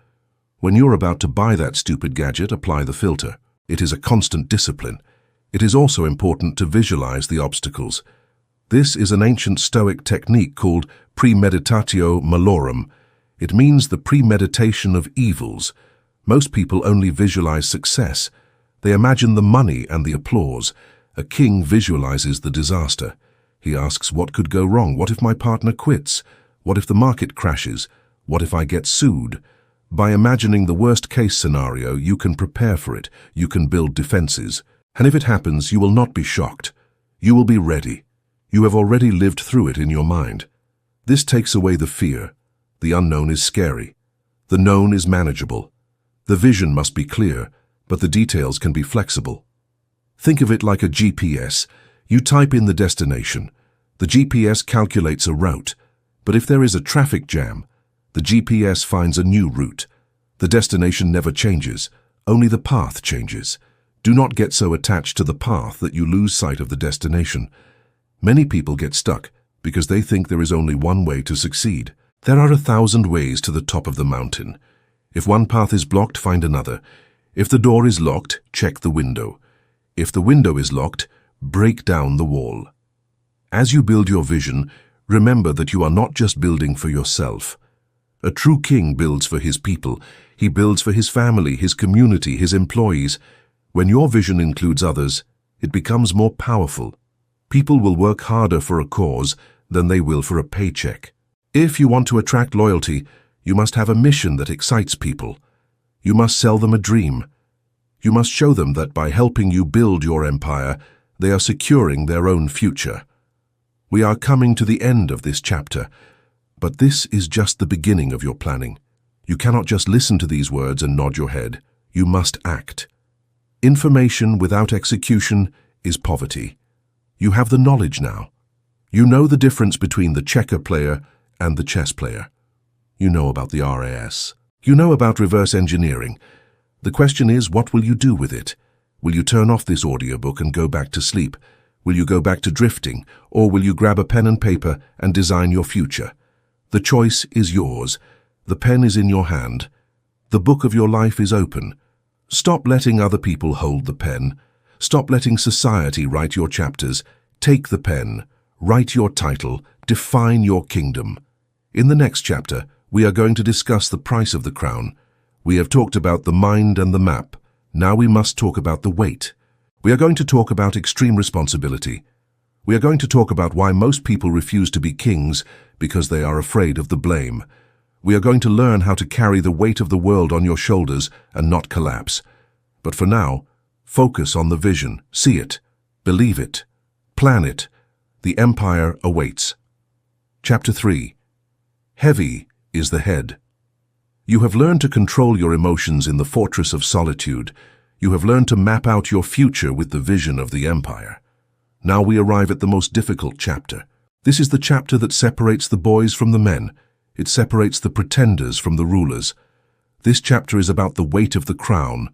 When you're about to buy that stupid gadget, apply the filter. It is a constant discipline. It is also important to visualize the obstacles. This is an ancient Stoic technique called premeditatio malorum. It means the premeditation of evils. Most people only visualize success. They imagine the money and the applause. A king visualizes the disaster. He asks, what could go wrong? What if my partner quits? What if the market crashes? What if I get sued? By imagining the worst-case scenario, you can prepare for it. You can build defenses. And if it happens, you will not be shocked. You will be ready. You have already lived through it in your mind. This takes away the fear. The unknown is scary. The known is manageable. The vision must be clear, but the details can be flexible. Think of it like a GPS. You type in the destination. The GPS calculates a route, but if there is a traffic jam, the GPS finds a new route. The destination never changes, only the path changes. Do not get so attached to the path that you lose sight of the destination. Many people get stuck because they think there is only one way to succeed. There are 1,000 ways to the top of the mountain. If one path is blocked, find another. If the door is locked, check the window. If the window is locked, break down the wall. As you build your vision, remember that you are not just building for yourself. A true king builds for his people. He builds for his family, his community, his employees. When your vision includes others, it becomes more powerful. People will work harder for a cause than they will for a paycheck. If you want to attract loyalty, you must have a mission that excites people. You must sell them a dream. You must show them that by helping you build your empire, they are securing their own future. We are coming to the end of this chapter, but this is just the beginning of your planning. You cannot just listen to these words and nod your head. You must act. Information without execution is poverty. You have the knowledge now. You know the difference between the checker player and the chess player. You know about the RAS. You know about reverse engineering. The question is, what will you do with it? Will you turn off this audiobook and go back to sleep? Will you go back to drifting? Or will you grab a pen and paper and design your future? The choice is yours. The pen is in your hand. The book of your life is open. Stop letting other people hold the pen. Stop letting society write your chapters. Take the pen. Write your title. Define your kingdom. In the next chapter, we are going to discuss the price of the crown. We have talked about the mind and the map. Now we must talk about the weight. We are going to talk about extreme responsibility. We are going to talk about why most people refuse to be kings because they are afraid of the blame. We are going to learn how to carry the weight of the world on your shoulders and not collapse. But for now, focus on the vision. See it. Believe it. Plan it. The empire awaits. Chapter 3. Heavy is the head. You have learned to control your emotions in the fortress of solitude. You have learned to map out your future with the vision of the empire. Now we arrive at the most difficult chapter. This is the chapter that separates the boys from the men. It separates the pretenders from the rulers. This chapter is about the weight of the crown.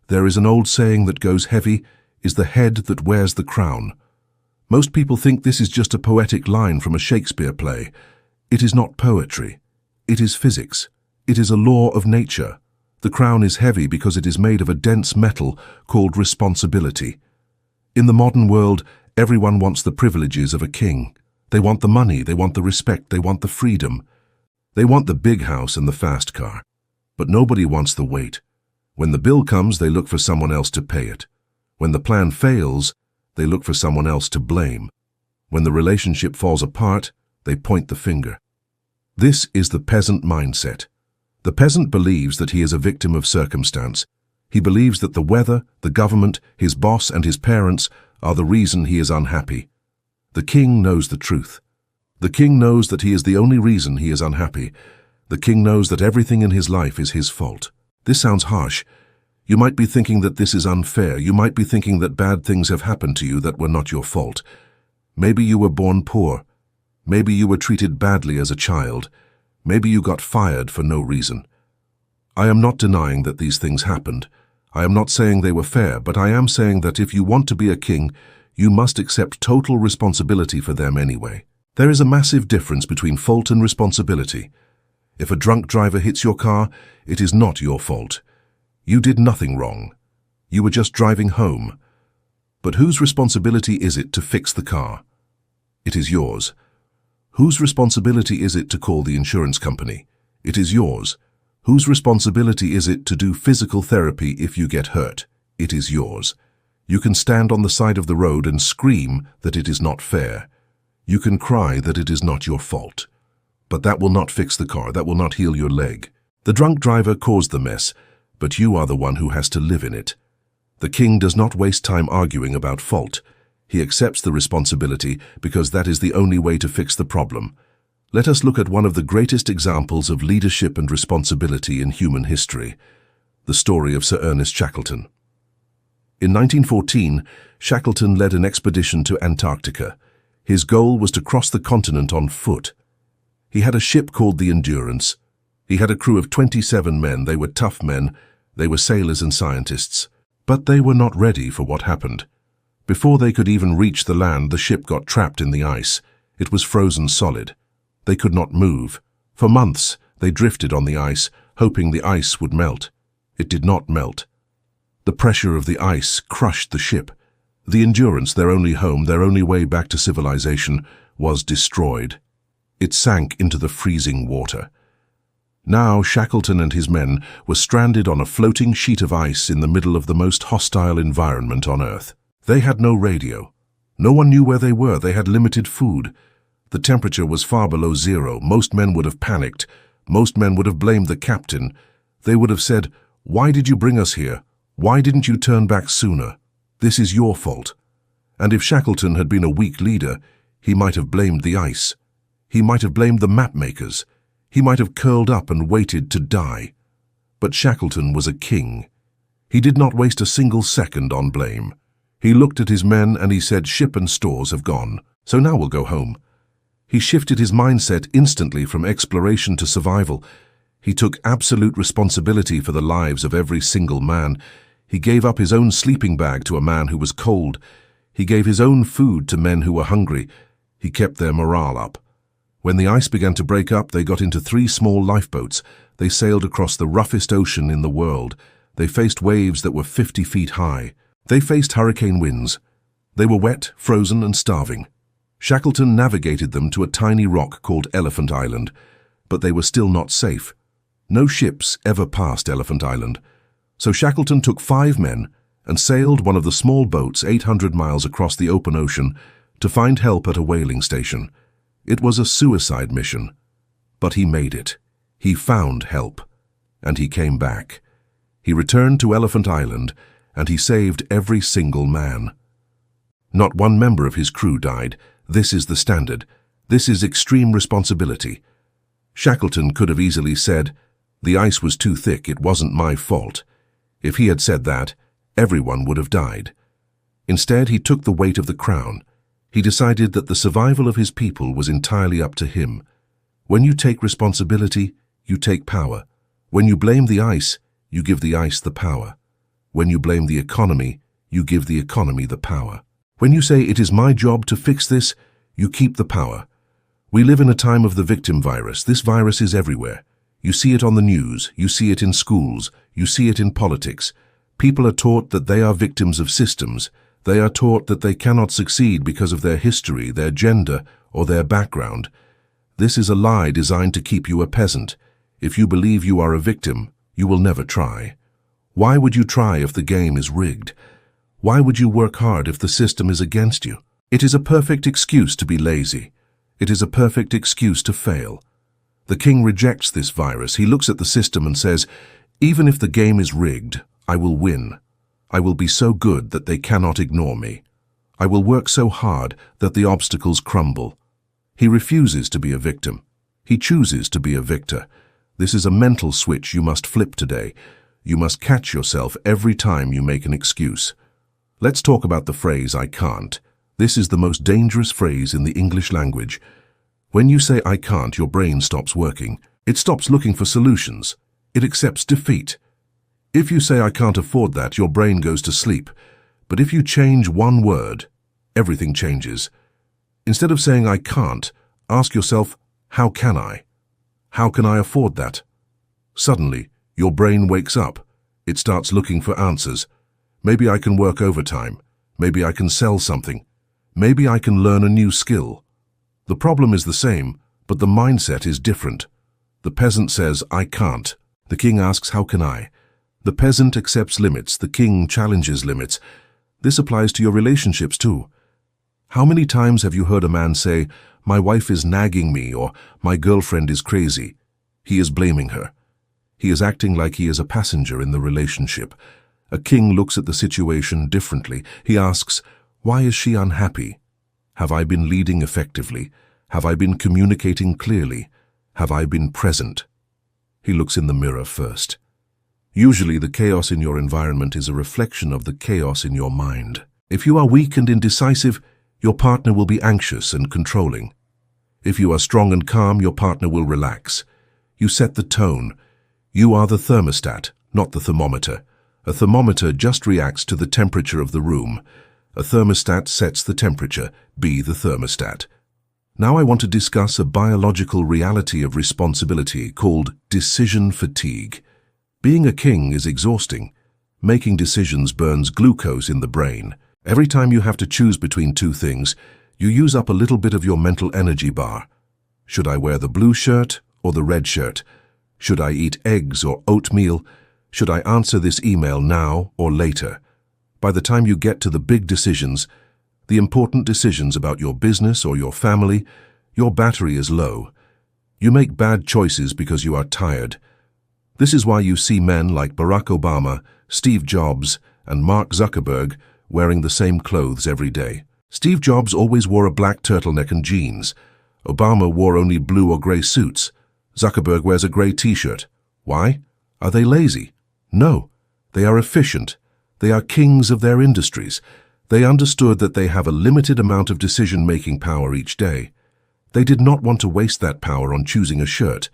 There is an old saying that goes, heavy is the head that wears the crown. Most people think this is just a poetic line from a Shakespeare play. It is not poetry. It is physics. It is a law of nature. The crown is heavy because it is made of a dense metal called responsibility. In the modern world, everyone wants the privileges of a king. They want the money, they want the respect, they want the freedom. They want the big house and the fast car. But nobody wants the weight. When the bill comes, they look for someone else to pay it. When the plan fails, they look for someone else to blame. When the relationship falls apart, they point the finger. This is the peasant mindset. The peasant believes that he is a victim of circumstance. He believes that the weather, the government, his boss and his parents are the reason he is unhappy. The king knows the truth. The king knows that he is the only reason he is unhappy. The king knows that everything in his life is his fault. This sounds harsh. You might be thinking that this is unfair. You might be thinking that bad things have happened to you that were not your fault. Maybe you were born poor. Maybe you were treated badly as a child. Maybe you got fired for no reason. I am not denying that these things happened. I am not saying they were fair, but I am saying that if you want to be a king, you must accept total responsibility for them anyway. There is a massive difference between fault and responsibility. If a drunk driver hits your car, it is not your fault. You did nothing wrong. You were just driving home. But whose responsibility is it to fix the car? It is yours. Whose responsibility is it to call the insurance company? It is yours. Whose responsibility is it to do physical therapy if you get hurt? It is yours. You can stand on the side of the road and scream that it is not fair. You can cry that it is not your fault. But that will not fix the car. That will not heal your leg. The drunk driver caused the mess, but you are the one who has to live in it. The king does not waste time arguing about fault. He accepts the responsibility because that is the only way to fix the problem. Let us look at one of the greatest examples of leadership and responsibility in human history, the story of Sir Ernest Shackleton. In 1914, Shackleton led an expedition to Antarctica. His goal was to cross the continent on foot. He had a ship called the Endurance. He had a crew of 27 men. They were tough men. They were sailors and scientists. But they were not ready for what happened. Before they could even reach the land, the ship got trapped in the ice. It was frozen solid. They could not move. For months, they drifted on the ice, hoping the ice would melt. It did not melt. The pressure of the ice crushed the ship. The Endurance, their only home, their only way back to civilization, was destroyed. It sank into the freezing water. Now Shackleton and his men were stranded on a floating sheet of ice in the middle of the most hostile environment on Earth. They had no radio. No one knew where they were. They had limited food. The temperature was far below zero. Most men would have panicked. Most men would have blamed the captain. They would have said, "Why did you bring us here? Why didn't you turn back sooner? This is your fault." And if Shackleton had been a weak leader, he might have blamed the ice. He might have blamed the map makers. He might have curled up and waited to die. But Shackleton was a king. He did not waste a single second on blame. He looked at his men and he said, "Ship and stores have gone, so now we'll go home." He shifted his mindset instantly from exploration to survival. He took absolute responsibility for the lives of every single man. He gave up his own sleeping bag to a man who was cold. He gave his own food to men who were hungry. He kept their morale up. When the ice began to break up, they got into 3 small lifeboats. They sailed across the roughest ocean in the world. They faced waves that were 50 feet high. They faced hurricane winds. They were wet, frozen, and starving. Shackleton navigated them to a tiny rock called Elephant Island, but they were still not safe. No ships ever passed Elephant Island. So Shackleton took 5 men and sailed one of the small boats 800 miles across the open ocean to find help at a whaling station. It was a suicide mission, but he made it. He found help, and he came back. He returned to Elephant Island, and he saved every single man. Not one member of his crew died. This is the standard. This is extreme responsibility. Shackleton could have easily said, "The ice was too thick, it wasn't my fault." If he had said that, everyone would have died. Instead, he took the weight of the crown. He decided that the survival of his people was entirely up to him. When you take responsibility, you take power. When you blame the ice, you give the ice the power. When you blame the economy, you give the economy the power. When you say, "It is my job to fix this," you keep the power. We live in a time of the victim virus. This virus is everywhere. You see it on the news, you see it in schools, you see it in politics. People are taught that they are victims of systems. They are taught that they cannot succeed because of their history, their gender, or their background. This is a lie designed to keep you a peasant. If you believe you are a victim, you will never try. Why would you try if the game is rigged? Why would you work hard if the system is against you? It is a perfect excuse to be lazy. It is a perfect excuse to fail. The king rejects this virus. He looks at the system and says, "Even if the game is rigged, I will win. I will be so good that they cannot ignore me. I will work so hard that the obstacles crumble." He refuses to be a victim. He chooses to be a victor. This is a mental switch you must flip today. You must catch yourself every time you make an excuse. Let's talk about the phrase, "I can't." This is the most dangerous phrase in the English language. When you say "I can't," your brain stops working. It stops looking for solutions. It accepts defeat. If you say "I can't afford that," your brain goes to sleep. But if you change one word, everything changes. Instead of saying "I can't," ask yourself, "How can I? How can I afford that?" Suddenly, your brain wakes up. It starts looking for answers. Maybe I can work overtime. Maybe I can sell something. Maybe I can learn a new skill. The problem is the same, but the mindset is different. The peasant says, "I can't." The king asks, "How can I?" The peasant accepts limits. The king challenges limits. This applies to your relationships too. How many times have you heard a man say, "My wife is nagging me," or "My girlfriend is crazy"? He is blaming her. He is acting like he is a passenger in the relationship. A king looks at the situation differently. He asks, "Why is she unhappy? Have I been leading effectively? Have I been communicating clearly? Have I been present?" He looks in the mirror first. Usually the chaos in your environment is a reflection of the chaos in your mind. If you are weak and indecisive, your partner will be anxious and controlling. If you are strong and calm, your partner will relax. You set the tone. You are the thermostat, not the thermometer. A thermometer just reacts to the temperature of the room. A thermostat sets the temperature. Be the thermostat. Now I want to discuss a biological reality of responsibility called decision fatigue. Being a king is exhausting. Making decisions burns glucose in the brain. Every time you have to choose between two things, you use up a little bit of your mental energy bar. Should I wear the blue shirt or the red shirt? Should I eat eggs or oatmeal? Should I answer this email now or later? By the time you get to the big decisions, the important decisions about your business or your family, your battery is low. You make bad choices because you are tired. This is why you see men like Barack Obama, Steve Jobs, and Mark Zuckerberg wearing the same clothes every day. Steve Jobs always wore a black turtleneck and jeans. Obama wore only blue or gray suits. Zuckerberg wears a gray t-shirt. Why? Are they lazy? No. They are efficient. They are kings of their industries. They understood that they have a limited amount of decision-making power each day. They did not want to waste that power on choosing a shirt.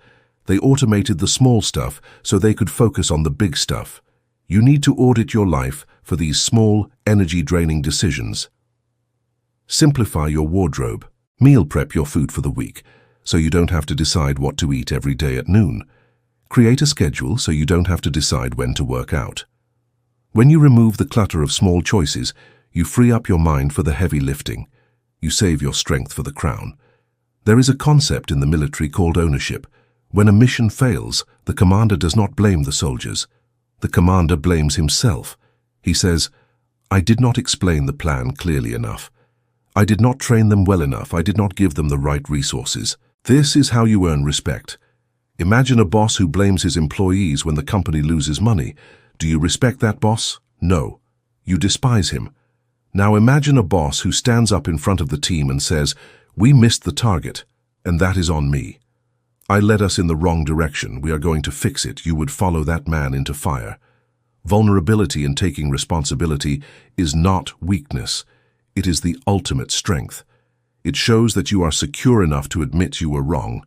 They automated the small stuff so they could focus on the big stuff. You need to audit your life for these small, energy-draining decisions. Simplify your wardrobe. Meal prep your food for the week, so you don't have to decide what to eat every day at noon. Create a schedule so you don't have to decide when to work out. When you remove the clutter of small choices, you free up your mind for the heavy lifting. You save your strength for the crown. There is a concept in the military called ownership. When a mission fails, the commander does not blame the soldiers. The commander blames himself. He says, "I did not explain the plan clearly enough. I did not train them well enough. I did not give them the right resources." This is how you earn respect. Imagine a boss who blames his employees when the company loses money. Do you respect that boss? No. You despise him. Now imagine a boss who stands up in front of the team and says, "We missed the target, and that is on me. I led us in the wrong direction. We are going to fix it." You would follow that man into fire. Vulnerability and taking responsibility is not weakness. It is the ultimate strength. It shows that you are secure enough to admit you were wrong.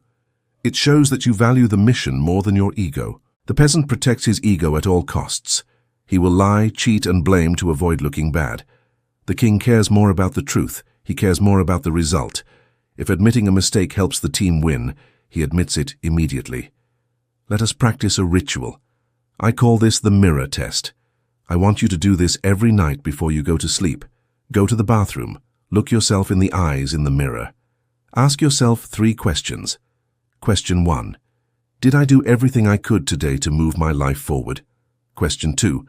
It shows that you value the mission more than your ego. The peasant protects his ego at all costs. He will lie, cheat, and blame to avoid looking bad. The king cares more about the truth. He cares more about the result. If admitting a mistake helps the team win, he admits it immediately. Let us practice a ritual. I call this the mirror test. I want you to do this every night before you go to sleep. Go to the bathroom. Look yourself in the eyes in the mirror. Ask yourself 3 questions. Question 1. Did I do everything I could today to move my life forward? Question 2.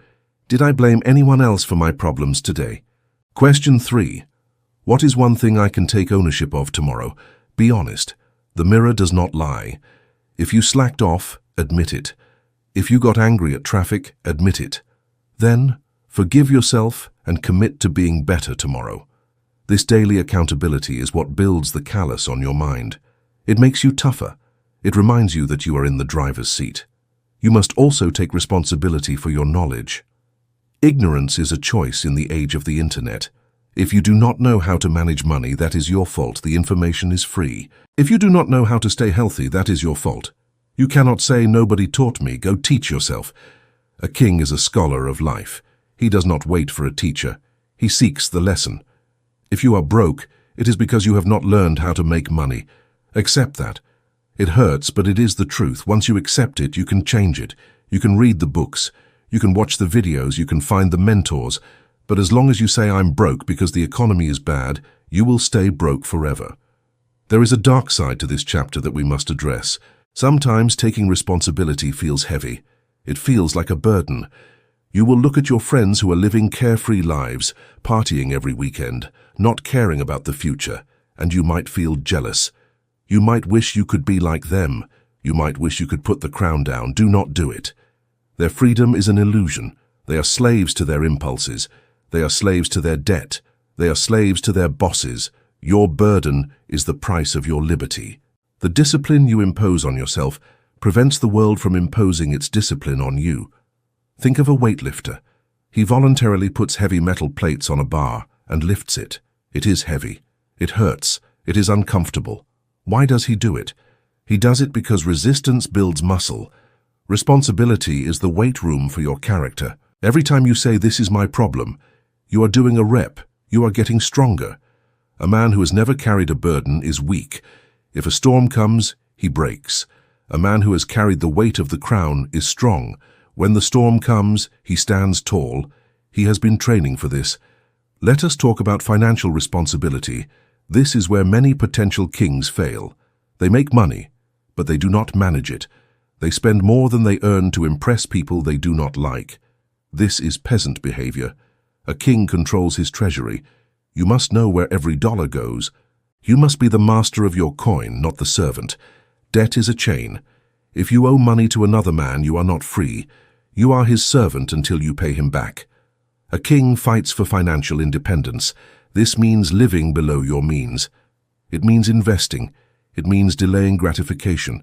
Did I blame anyone else for my problems today? Question 3. What is one thing I can take ownership of tomorrow? Be honest. The mirror does not lie. If you slacked off, admit it. If you got angry at traffic, admit it. Then, forgive yourself and commit to being better tomorrow. This daily accountability is what builds the callus on your mind. It makes you tougher. It reminds you that you are in the driver's seat. You must also take responsibility for your knowledge. Ignorance is a choice in the age of the internet. If you do not know how to manage money, that is your fault. The information is free. If you do not know how to stay healthy, that is your fault. You cannot say, "Nobody taught me." Go teach yourself. A king is a scholar of life. He does not wait for a teacher. He seeks the lesson. If you are broke, it is because you have not learned how to make money. Accept that. It hurts, but it is the truth. Once you accept it, you can change it. You can read the books. You can watch the videos. You can find the mentors. But as long as you say, "I'm broke because the economy is bad," you will stay broke forever. There is a dark side to this chapter that we must address. Sometimes taking responsibility feels heavy. It feels like a burden. You will look at your friends who are living carefree lives, partying every weekend, not caring about the future, and you might feel jealous. You might wish you could be like them. You might wish you could put the crown down. Do not do it. Their freedom is an illusion. They are slaves to their impulses. They are slaves to their debt. They are slaves to their bosses. Your burden is the price of your liberty. The discipline you impose on yourself prevents the world from imposing its discipline on you. Think of a weightlifter. He voluntarily puts heavy metal plates on a bar and lifts it. It is heavy. It hurts. It is uncomfortable. Why does he do it? He does it because resistance builds muscle. Responsibility is the weight room for your character. Every time you say, "This is my problem," you are doing a rep. You are getting stronger. A man who has never carried a burden is weak. If a storm comes, he breaks. A man who has carried the weight of the crown is strong. When the storm comes, he stands tall. He has been training for this. Let us talk about financial responsibility. This is where many potential kings fail. They make money, but they do not manage it. They spend more than they earn to impress people they do not like. This is peasant behavior. A king controls his treasury. You must know where every dollar goes. You must be the master of your coin, not the servant. Debt is a chain. If you owe money to another man, you are not free. You are his servant until you pay him back. A king fights for financial independence. This means living below your means. It means investing. It means delaying gratification.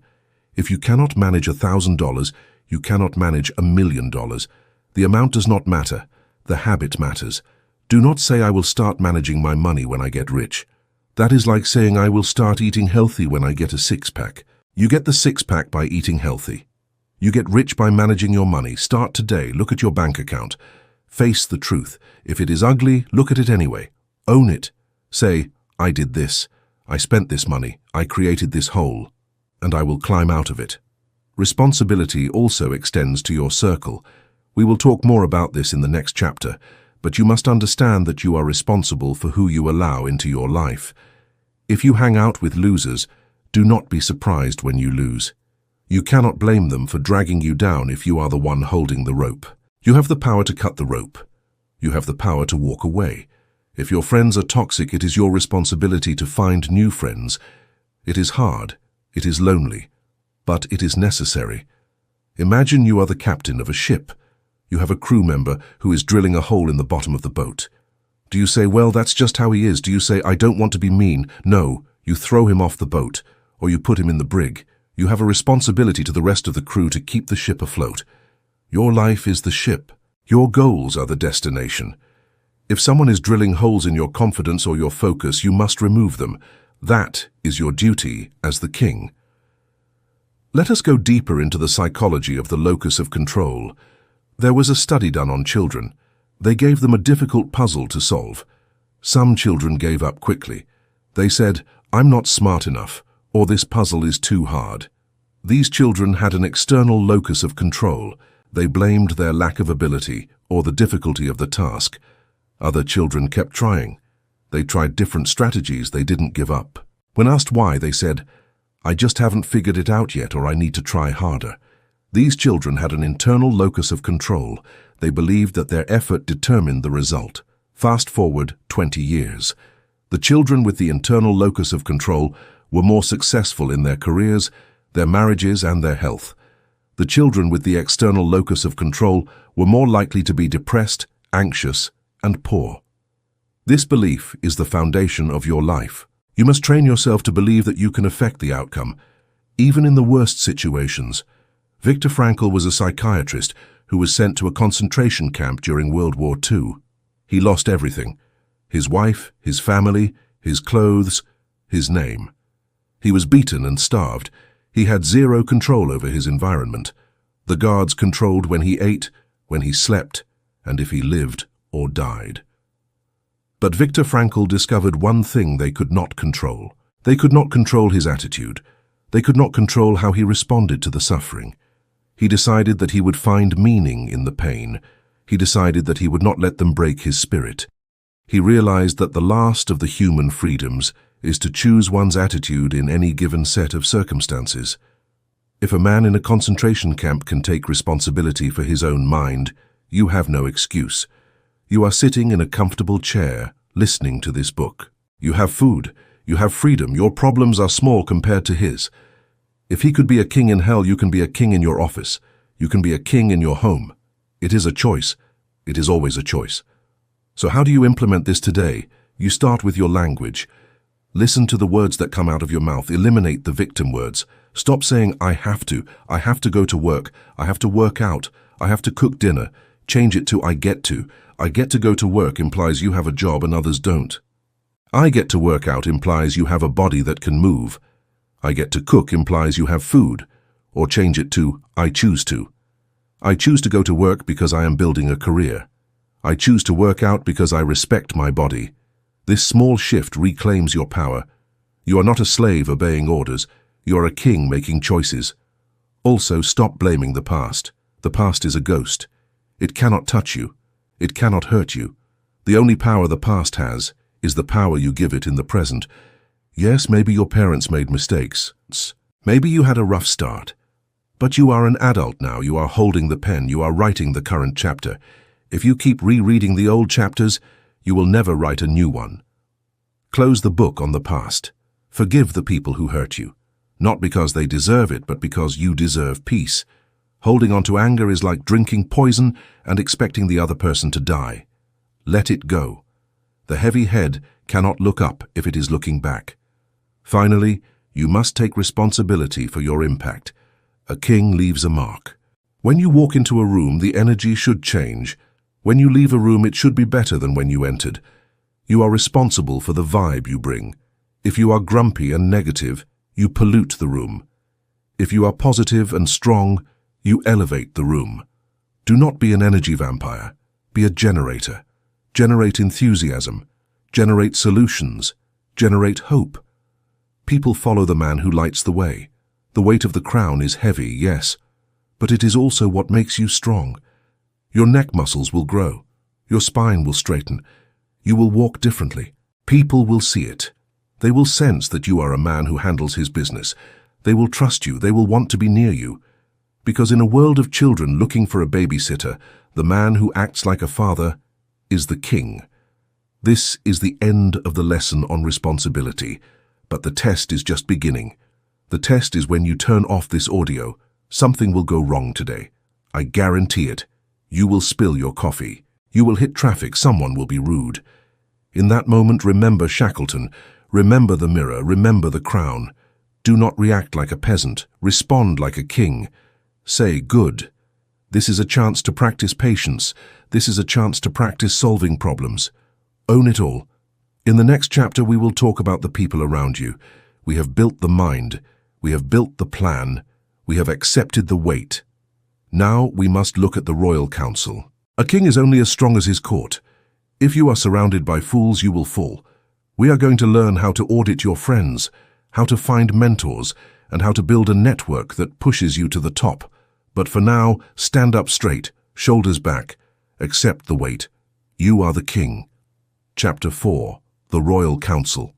If you cannot manage $1,000, you cannot manage $1,000,000. The amount does not matter. The habit matters. Do not say, "I will start managing my money when I get rich." That is like saying, "I will start eating healthy when I get a six-pack." You get the six-pack by eating healthy. You get rich by managing your money. Start today. Look at your bank account. Face the truth. If it is ugly, look at it anyway. Own it. Say, "I did this. I spent this money. I created this hole. And I will climb out of it." Responsibility also extends to your circle. We will talk more about this in the next chapter, but you must understand that you are responsible for who you allow into your life. If you hang out with losers, do not be surprised when you lose. You cannot blame them for dragging you down if you are the one holding the rope. You have the power to cut the rope. You have the power to walk away. If your friends are toxic, it is your responsibility to find new friends. It is hard, it is lonely, but it is necessary. Imagine you are the captain of a ship. You have a crew member who is drilling a hole in the bottom of the boat. Do you say, "Well, that's just how he is"? Do you say, "I don't want to be mean"? No, you throw him off the boat, or you put him in the brig. You have a responsibility to the rest of the crew to keep the ship afloat. Your life is the ship. Your goals are the destination. If someone is drilling holes in your confidence or your focus, you must remove them. That is your duty as the king. Let us go deeper into the psychology of the locus of control. There was a study done on children. They gave them a difficult puzzle to solve. Some children gave up quickly. They said, "I'm not smart enough," or "This puzzle is too hard." These children had an external locus of control. They blamed their lack of ability or the difficulty of the task. Other children kept trying. They tried different strategies. They didn't give up. When asked why, they said, "I just haven't figured it out yet, or I need to try harder." These children had an internal locus of control. They believed that their effort determined the result. Fast forward 20 years. The children with the internal locus of control were more successful in their careers, their marriages, and their health. The children with the external locus of control were more likely to be depressed, anxious, and poor. This belief is the foundation of your life. You must train yourself to believe that you can affect the outcome, even in the worst situations. Viktor Frankl was a psychiatrist who was sent to a concentration camp during World War II. He lost everything: his wife, his family, his clothes, his name. He was beaten and starved. He had zero control over his environment. The guards controlled when he ate, when he slept, and if he lived or died. But Viktor Frankl discovered one thing they could not control. They could not control his attitude. They could not control how he responded to the suffering. He decided that he would find meaning in the pain. He decided that he would not let them break his spirit. He realized that the last of the human freedoms is to choose one's attitude in any given set of circumstances. If a man in a concentration camp can take responsibility for his own mind, you have no excuse. You are sitting in a comfortable chair, listening to this book. You have food. You have freedom. Your problems are small compared to his. If he could be a king in hell, you can be a king in your office. You can be a king in your home. It is a choice. It is always a choice. So how do you implement this today? You start with your language. Listen to the words that come out of your mouth. Eliminate the victim words. Stop saying, I have to go to work, I have to work out, I have to cook dinner. Change it to I get to. I get to go to work implies you have a job and others don't. I get to work out implies you have a body that can move. I get to cook implies you have food. Or change it to I choose to. I choose to go to work because I am building a career. I choose to work out because I respect my body. This small shift reclaims your power. You are not a slave obeying orders. You are a king making choices. Also, stop blaming the past. The past is a ghost. It cannot touch you. It cannot hurt you. The only power the past has is the power you give it in the present. Yes, maybe your parents made mistakes. Maybe you had a rough start. But you are an adult now. You are holding the pen. You are writing the current chapter. If you keep rereading the old chapters, you will never write a new one. Close the book on the past. Forgive the people who hurt you. Not because they deserve it, but because you deserve peace. Holding on to anger is like drinking poison and expecting the other person to die. Let it go. The heavy head cannot look up if it is looking back. Finally, you must take responsibility for your impact. A king leaves a mark. When you walk into a room, the energy should change. When you leave a room, it should be better than when you entered. You are responsible for the vibe you bring. If you are grumpy and negative, you pollute the room. If you are positive and strong, you elevate the room. Do not be an energy vampire. Be a generator. Generate enthusiasm. Generate solutions. Generate hope. People follow the man who lights the way. The weight of the crown is heavy, yes, but it is also what makes you strong. Your neck muscles will grow. Your spine will straighten. You will walk differently. People will see it. They will sense that you are a man who handles his business. They will trust you. They will want to be near you. Because in a world of children looking for a babysitter, the man who acts like a father is the king. This is the end of the lesson on responsibility, but the test is just beginning. The test is when you turn off this audio. Something will go wrong today. I guarantee it. You will spill your coffee. You will hit traffic. Someone will be rude. In that moment, remember Shackleton. Remember the mirror. Remember the crown. Do not react like a peasant. Respond like a king. Say, good. This is a chance to practice patience. This is a chance to practice solving problems. Own it all. In the next chapter, we will talk about the people around you. We have built the mind. We have built the plan. We have accepted the weight. Now we must look at the royal council. A king is only as strong as his court. If you are surrounded by fools, you will fall. We are going to learn how to audit your friends, how to find mentors, and how to build a network that pushes you to the top. But for now, stand up straight, shoulders back. Accept the weight. You are the king. Chapter 4. The Royal Council.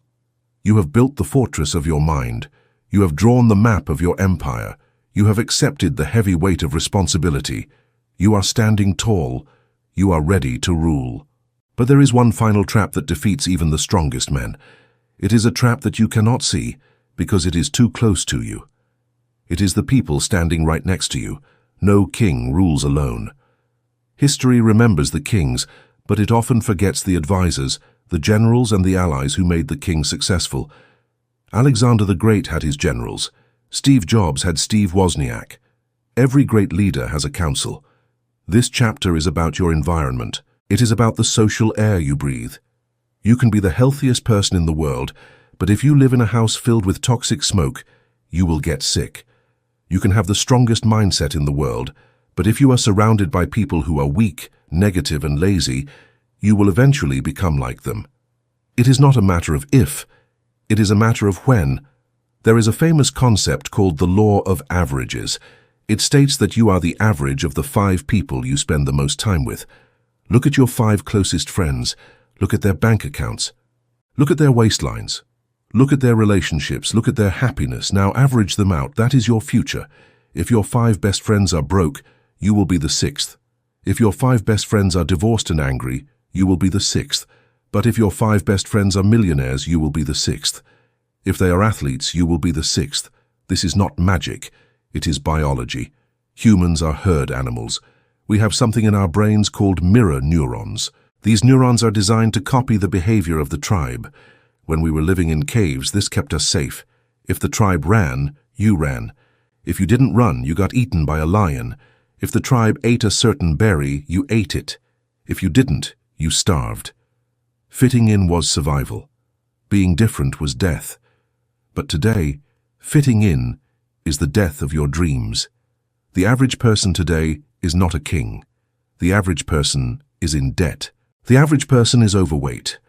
You have built the fortress of your mind. You have drawn the map of your empire. You have accepted the heavy weight of responsibility. You are standing tall. You are ready to rule. But there is one final trap that defeats even the strongest men. It is a trap that you cannot see because it is too close to you. It is the people standing right next to you. No king rules alone. History remembers the kings, but it often forgets the advisors, the generals and the allies who made the king successful. Alexander the Great had his generals. Steve Jobs had Steve Wozniak. Every great leader has a council. This chapter is about your environment. It is about the social air you breathe. You can be the healthiest person in the world, but if you live in a house filled with toxic smoke, you will get sick. You can have the strongest mindset in the world, but if you are surrounded by people who are weak, negative, and lazy, you will eventually become like them. It is not a matter of if, it is a matter of when. There is a famous concept called the law of averages. It states that you are the average of the 5 people you spend the most time with. Look at your 5 closest friends. Look at their bank accounts. Look at their waistlines. Look at their relationships. Look at their happiness. Now average them out. That is your future. If your 5 best friends are broke, you will be the 6th. If your 5 best friends are divorced and angry, you will be the 6th. But if your 5 best friends are millionaires, you will be the 6th. If they are athletes, you will be the 6th. This is not magic. It is biology. Humans are herd animals. We have something in our brains called mirror neurons. These neurons are designed to copy the behavior of the tribe. When we were living in caves, this kept us safe. If the tribe ran, you ran. If you didn't run, you got eaten by a lion. If the tribe ate a certain berry, you ate it. If you didn't, you starved. Fitting in was survival. Being different was death. But today, fitting in is the death of your dreams. The average person today is not a king. The average person is in debt. The average person is overweight.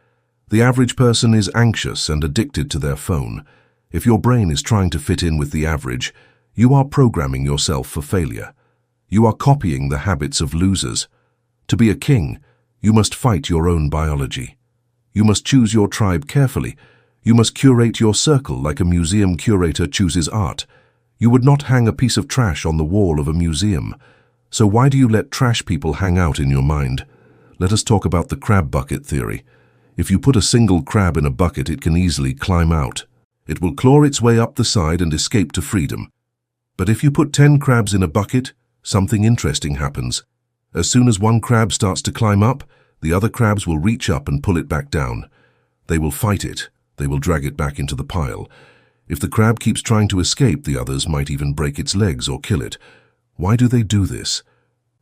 The average person is anxious and addicted to their phone. If your brain is trying to fit in with the average, you are programming yourself for failure. You are copying the habits of losers. To be a king, you must fight your own biology. You must choose your tribe carefully. You must curate your circle like a museum curator chooses art. You would not hang a piece of trash on the wall of a museum. So why do you let trash people hang out in your mind? Let us talk about the crab bucket theory. If you put a single crab in a bucket, it can easily climb out. It will claw its way up the side and escape to freedom. But if you put 10 crabs in a bucket, something interesting happens. As soon as one crab starts to climb up, the other crabs will reach up and pull it back down. They will fight it. They will drag it back into the pile. If the crab keeps trying to escape, the others might even break its legs or kill it. Why do they do this?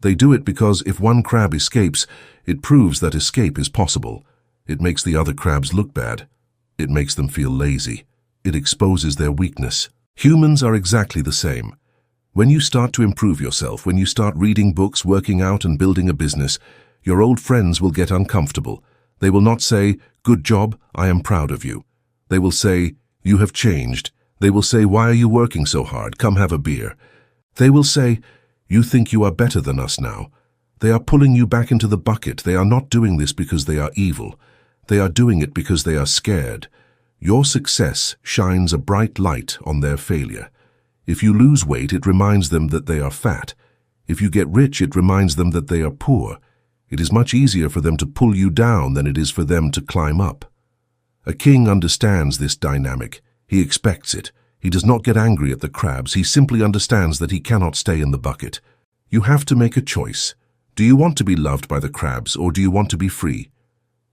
They do it because if one crab escapes, it proves that escape is possible. It makes the other crabs look bad. It makes them feel lazy. It exposes their weakness. Humans are exactly the same. When you start to improve yourself, when you start reading books, working out and building a business, your old friends will get uncomfortable. They will not say, "Good job, I am proud of you." They will say, "You have changed." They will say, "Why are you working so hard? Come have a beer." They will say, "You think you are better than us now." They are pulling you back into the bucket. They are not doing this because they are evil. They are doing it because they are scared. Your success shines a bright light on their failure. If you lose weight, it reminds them that they are fat. If you get rich, it reminds them that they are poor. It is much easier for them to pull you down than it is for them to climb up. A king understands this dynamic. He expects it. He does not get angry at the crabs. He simply understands that he cannot stay in the bucket. You have to make a choice. Do you want to be loved by the crabs, or do you want to be free?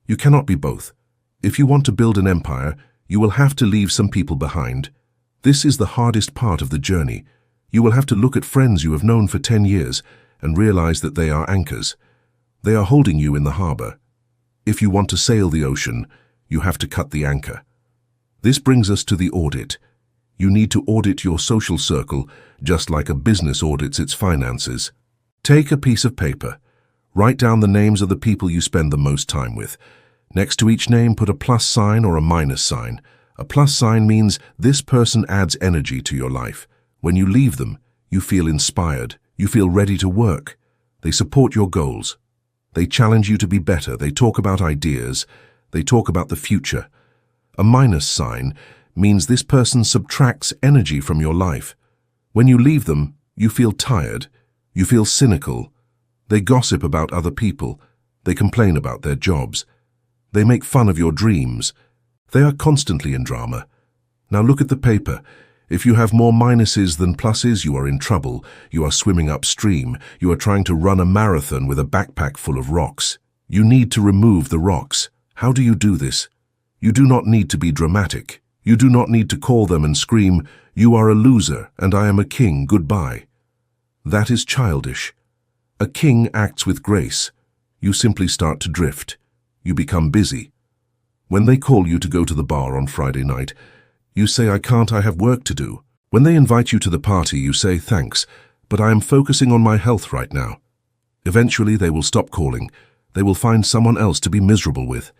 You cannot be both. If you want to build an empire, you will have to leave some people behind. This is the hardest part of the journey. You will have to look at friends you have known for 10 years and realize that they are anchors. They are holding you in the harbor. If you want to sail the ocean, you have to cut the anchor. This brings us to the audit. You need to audit your social circle just like a business audits its finances. Take a piece of paper. Write down the names of the people you spend the most time with. Next to each name, put a plus sign or a minus sign. A plus sign means this person adds energy to your life. When you leave them, you feel inspired. You feel ready to work. They support your goals. They challenge you to be better. They talk about ideas. They talk about the future. A minus sign means this person subtracts energy from your life. When you leave them, you feel tired. You feel cynical. They gossip about other people. They complain about their jobs. They make fun of your dreams. They are constantly in drama. Now look at the paper. If you have more minuses than pluses, you are in trouble. You are swimming upstream. You are trying to run a marathon with a backpack full of rocks. You need to remove the rocks. How do you do this? You do not need to be dramatic. You do not need to call them and scream, "You are a loser and I am a king, goodbye." That is childish. A king acts with grace. You simply start to drift. You become busy. When they call you to go to the bar on Friday night, you say, "I can't, I have work to do." When they invite you to the party, you say, "Thanks, but I am focusing on my health right now." Eventually, they will stop calling. They will find someone else to be miserable with.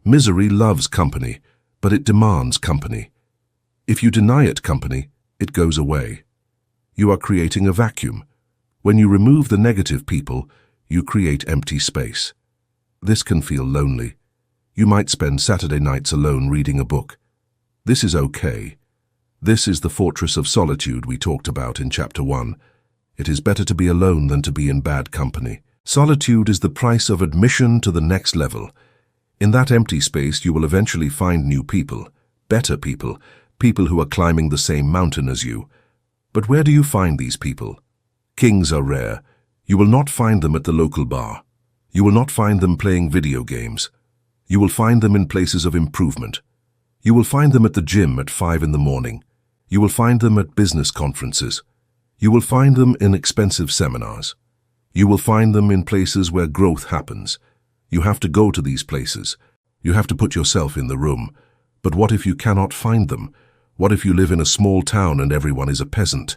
Misery loves company, but it demands company. If you deny it company, it goes away. You are creating a vacuum. When you remove the negative people, you create empty space. This can feel lonely. You might spend Saturday nights alone reading a book. This is okay. This is the fortress of solitude we talked about in Chapter 1. It is better to be alone than to be in bad company. Solitude is the price of admission to the next level. In that empty space, you will eventually find new people, better people, people who are climbing the same mountain as you. But where do you find these people? Kings are rare. You will not find them at the local bar. You will not find them playing video games. You will find them in places of improvement. You will find them at the gym at 5 in the morning. You will find them at business conferences. You will find them in expensive seminars. You will find them in places where growth happens. You have to go to these places. You have to put yourself in the room. But what if you cannot find them? What if you live in a small town and everyone is a peasant?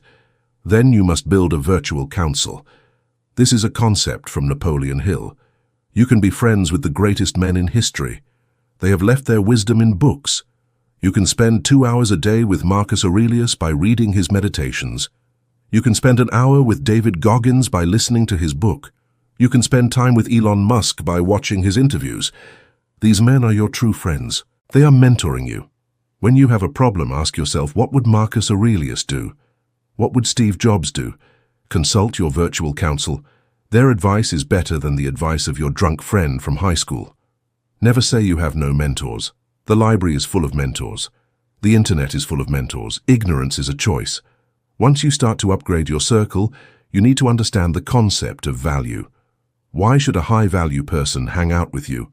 Then you must build a virtual council. This is a concept from Napoleon Hill. You can be friends with the greatest men in history. They have left their wisdom in books. You can spend 2 hours a day with Marcus Aurelius by reading his meditations. You can spend an hour with David Goggins by listening to his book. You can spend time with Elon Musk by watching his interviews. These men are your true friends. They are mentoring you. When you have a problem, ask yourself, what would Marcus Aurelius do? What would Steve Jobs do? Consult your virtual council. Their advice is better than the advice of your drunk friend from high school. Never say you have no mentors. The library is full of mentors. The internet is full of mentors. Ignorance is a choice. Once you start to upgrade your circle, you need to understand the concept of value. Why should a high-value person hang out with you?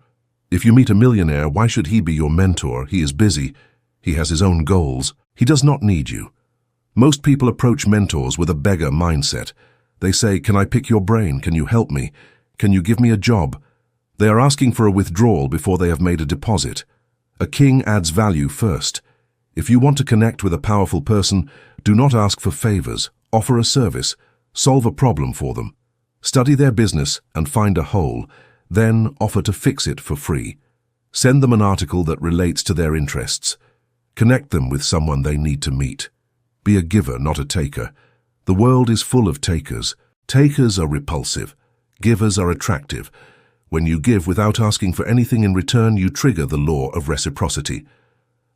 If you meet a millionaire, why should he be your mentor? He is busy. He has his own goals. He does not need you. Most people approach mentors with a beggar mindset. They say, "Can I pick your brain? Can you help me? Can you give me a job?" They are asking for a withdrawal before they have made a deposit. A king adds value first. If you want to connect with a powerful person, do not ask for favors. Offer a service. Solve a problem for them. Study their business and find a hole. Then offer to fix it for free. Send them an article that relates to their interests. Connect them with someone they need to meet. Be a giver, not a taker. The world is full of takers. Takers are repulsive. Givers are attractive. When you give without asking for anything in return, you trigger the law of reciprocity.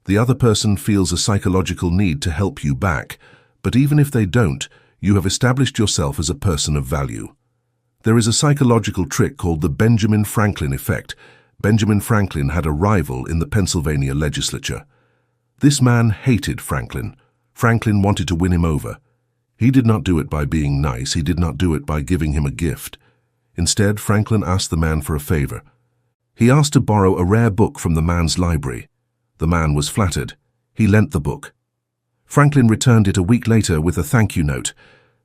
The other person feels a psychological need to help you back, but even if they don't, you have established yourself as a person of value. There is a psychological trick called the Benjamin Franklin effect. Benjamin Franklin had a rival in the Pennsylvania legislature. This man hated Franklin. Franklin wanted to win him over. He did not do it by being nice. He did not do it by giving him a gift. Instead, Franklin asked the man for a favor. He asked to borrow a rare book from the man's library. The man was flattered. He lent the book. Franklin returned it a week later with a thank you note.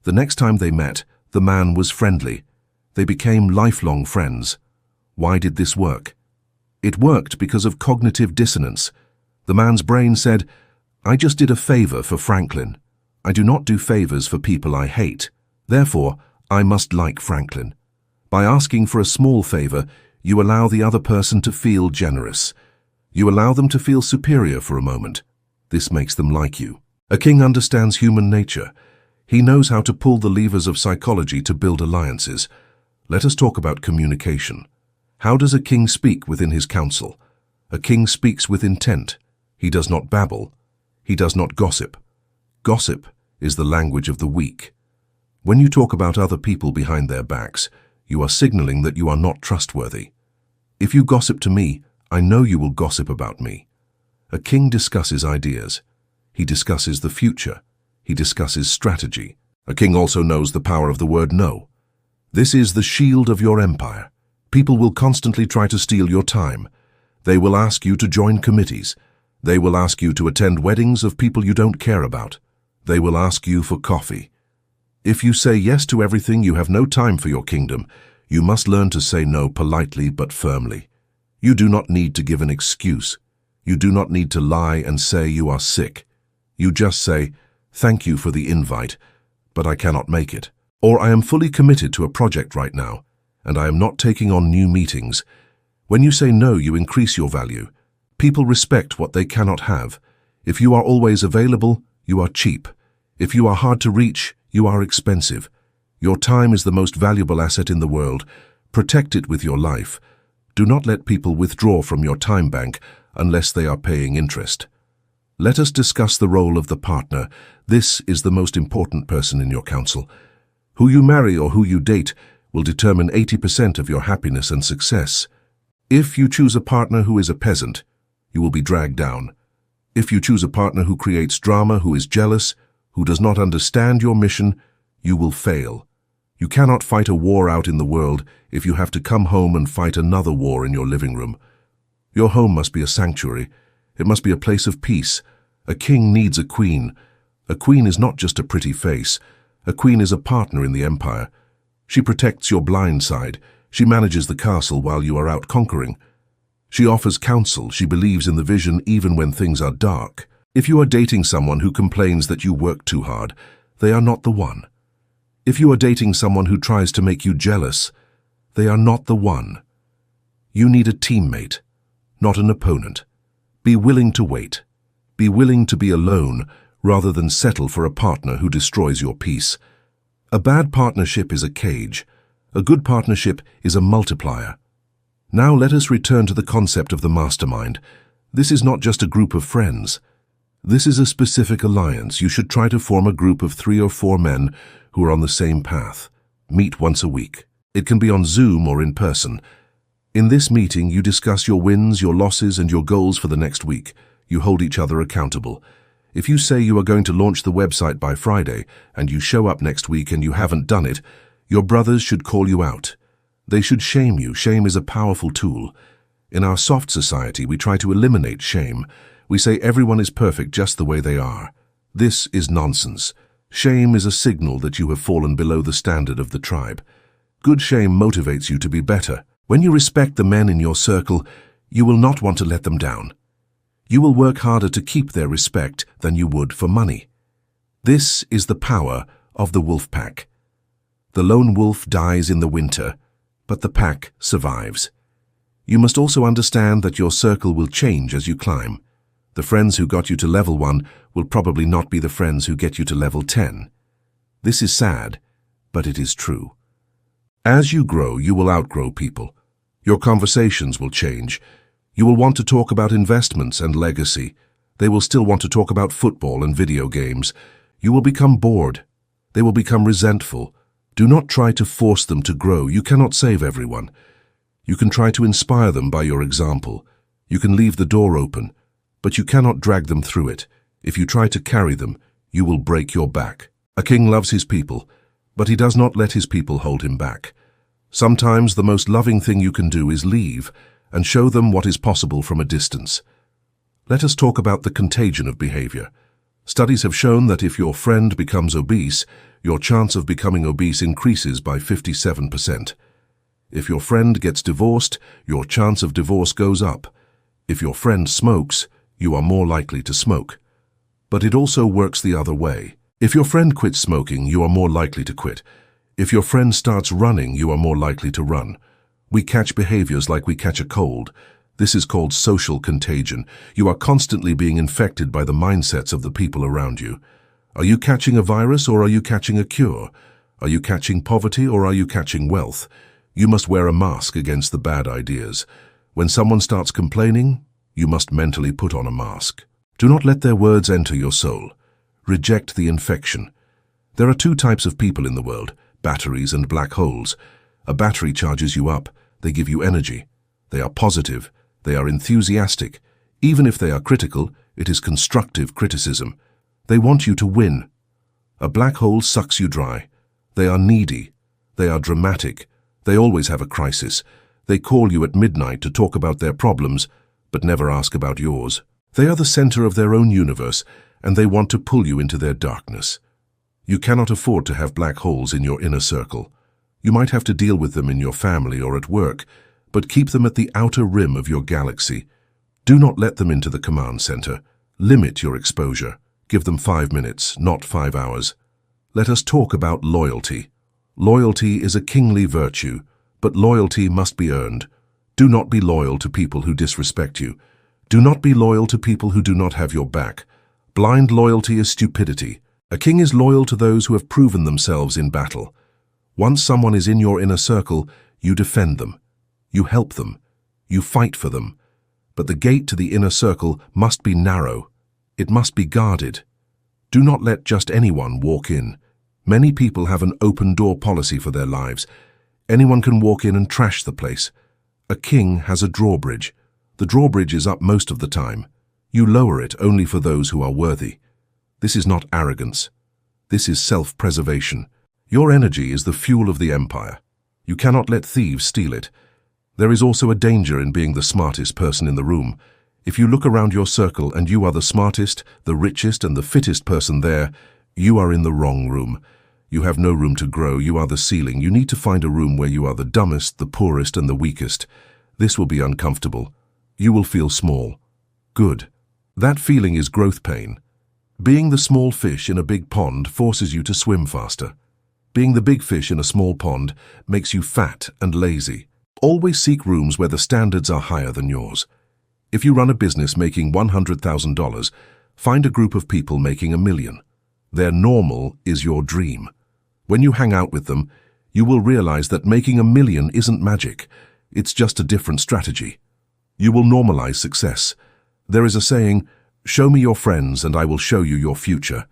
The next time they met, the man was friendly. They became lifelong friends. Why did this work? It worked because of cognitive dissonance. The man's brain said, "I just did a favor for Franklin. I do not do favors for people I hate. Therefore, I must like Franklin." By asking for a small favor, you allow the other person to feel generous. You allow them to feel superior for a moment. This makes them like you. A king understands human nature. He knows how to pull the levers of psychology to build alliances. Let us talk about communication. How does a king speak within his council? A king speaks with intent. He does not babble. He does not gossip. Gossip is the language of the weak. When you talk about other people behind their backs, you are signaling that you are not trustworthy. If you gossip to me, I know you will gossip about me. A king discusses ideas. He discusses the future. He discusses strategy. A king also knows the power of the word no. This is the shield of your empire. People will constantly try to steal your time. They will ask you to join committees. They will ask you to attend weddings of people you don't care about. They will ask you for coffee. If you say yes to everything, you have no time for your kingdom. You must learn to say no politely but firmly. You do not need to give an excuse. You do not need to lie and say you are sick. You just say, "Thank you for the invite, but I cannot make it." Or, "I am fully committed to a project right now, and I am not taking on new meetings." When you say no, you increase your value. People respect what they cannot have. If you are always available, you are cheap. If you are hard to reach, you are expensive. Your time is the most valuable asset in the world. Protect it with your life. Do not let people withdraw from your time bank unless they are paying interest. Let us discuss the role of the partner. This is the most important person in your council. Who you marry or who you date will determine 80% of your happiness and success. If you choose a partner who is a peasant, you will be dragged down. If you choose a partner who creates drama, who is jealous, who does not understand your mission, you will fail. You cannot fight a war out in the world if you have to come home and fight another war in your living room. Your home must be a sanctuary. It must be a place of peace. A king needs a queen. A queen is not just a pretty face. A queen is a partner in the empire. She protects your blind side. She manages the castle while you are out conquering. She offers counsel. She believes in the vision even when things are dark. If you are dating someone who complains that you work too hard, they are not the one. If you are dating someone who tries to make you jealous, they are not the one. You need a teammate, not an opponent. Be willing to wait. Be willing to be alone rather than settle for a partner who destroys your peace. A bad partnership is a cage. A good partnership is a multiplier. Now let us return to the concept of the mastermind. This is not just a group of friends. This is a specific alliance. You should try to form a group of 3 or 4 men who are on the same path. Meet once a week. It can be on Zoom or in person. In this meeting, you discuss your wins, your losses, and your goals for the next week. You hold each other accountable. If you say you are going to launch the website by Friday, and you show up next week and you haven't done it, your brothers should call you out. They should shame you. Shame is a powerful tool. In our soft society, we try to eliminate shame. We say everyone is perfect just the way they are. This is nonsense. Shame is a signal that you have fallen below the standard of the tribe. Good shame motivates you to be better. When you respect the men in your circle, you will not want to let them down. You will work harder to keep their respect than you would for money. This is the power of the wolf pack. The lone wolf dies in the winter, but the pack survives. You must also understand that your circle will change as you climb. The friends who got you to level 1 will probably not be the friends who get you to level 10. This is sad, but it is true. As you grow, you will outgrow people. Your conversations will change. You will want to talk about investments and legacy. They will still want to talk about football and video games. You will become bored. They will become resentful. Do not try to force them to grow. You cannot save everyone. You can try to inspire them by your example. You can leave the door open, but you cannot drag them through it. If you try to carry them, you will break your back. A king loves his people, but he does not let his people hold him back. Sometimes the most loving thing you can do is leave and show them what is possible from a distance. Let us talk about the contagion of behavior. Studies have shown that if your friend becomes obese, your chance of becoming obese increases by 57%. If your friend gets divorced, your chance of divorce goes up. If your friend smokes, you are more likely to smoke. But it also works the other way. If your friend quits smoking, you are more likely to quit. If your friend starts running, you are more likely to run. We catch behaviors like we catch a cold. This is called social contagion. You are constantly being infected by the mindsets of the people around you. Are you catching a virus or are you catching a cure? Are you catching poverty or are you catching wealth? You must wear a mask against the bad ideas. When someone starts complaining, you must mentally put on a mask. Do not let their words enter your soul. Reject the infection. There are 2 types of people in the world, batteries and black holes. A battery charges you up. They give you energy. They are positive. They are enthusiastic. Even if they are critical, it is constructive criticism. They want you to win. A black hole sucks you dry. They are needy. They are dramatic. They always have a crisis. They call you at midnight to talk about their problems, but never ask about yours. They are the center of their own universe, and they want to pull you into their darkness. You cannot afford to have black holes in your inner circle. You might have to deal with them in your family or at work, but keep them at the outer rim of your galaxy. Do not let them into the command center. Limit your exposure. Give them 5 minutes, not 5 hours. Let us talk about loyalty. Loyalty is a kingly virtue, but loyalty must be earned. Do not be loyal to people who disrespect you. Do not be loyal to people who do not have your back. Blind loyalty is stupidity. A king is loyal to those who have proven themselves in battle. Once someone is in your inner circle, you defend them. You help them. You fight for them. But the gate to the inner circle must be narrow. It must be guarded. Do not let just anyone walk in. Many people have an open-door policy for their lives. Anyone can walk in and trash the place. A king has a drawbridge. The drawbridge is up most of the time. You lower it only for those who are worthy. This is not arrogance. This is self-preservation. Your energy is the fuel of the empire. You cannot let thieves steal it. There is also a danger in being the smartest person in the room. If you look around your circle and you are the smartest, the richest, and the fittest person there, you are in the wrong room. You have no room to grow, you are the ceiling. You need to find a room where you are the dumbest, the poorest, and the weakest. This will be uncomfortable. You will feel small. Good. That feeling is growth pain. Being the small fish in a big pond forces you to swim faster. Being the big fish in a small pond makes you fat and lazy. Always seek rooms where the standards are higher than yours. If you run a business making $100,000, find a group of people making $1 million. Their normal is your dream. When you hang out with them, you will realize that making $1 million isn't magic. It's just a different strategy. You will normalize success. There is a saying, "Show me your friends and I will show you your future."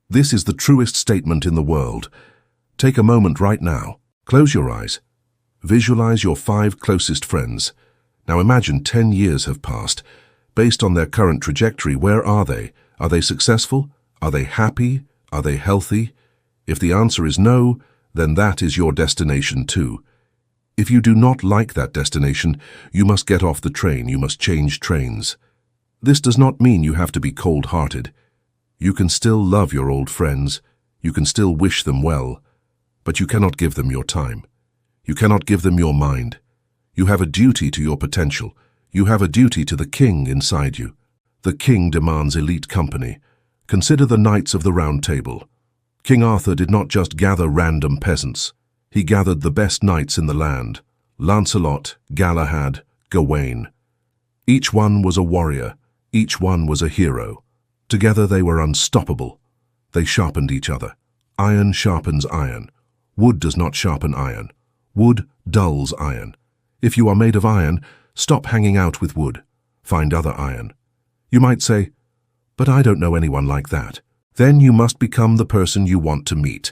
This is the truest statement in the world. Take a moment right now. Close your eyes. Visualize your 5 closest friends. Now imagine 10 years have passed. Based on their current trajectory, where are they? Are they successful? Are they happy? Are they healthy? If the answer is no, then that is your destination too. If you do not like that destination, you must get off the train, you must change trains. This does not mean you have to be cold-hearted. You can still love your old friends, you can still wish them well, but you cannot give them your time. You cannot give them your mind. You have a duty to your potential. You have a duty to the king inside you. The king demands elite company. Consider the knights of the Round Table. King Arthur did not just gather random peasants. He gathered the best knights in the land: Lancelot, Galahad, Gawain. Each one was a warrior. Each one was a hero. Together they were unstoppable. They sharpened each other. Iron sharpens iron. Wood does not sharpen iron. Wood dulls iron. If you are made of iron, stop hanging out with wood. Find other iron. You might say, "But I don't know anyone like that." Then you must become the person you want to meet.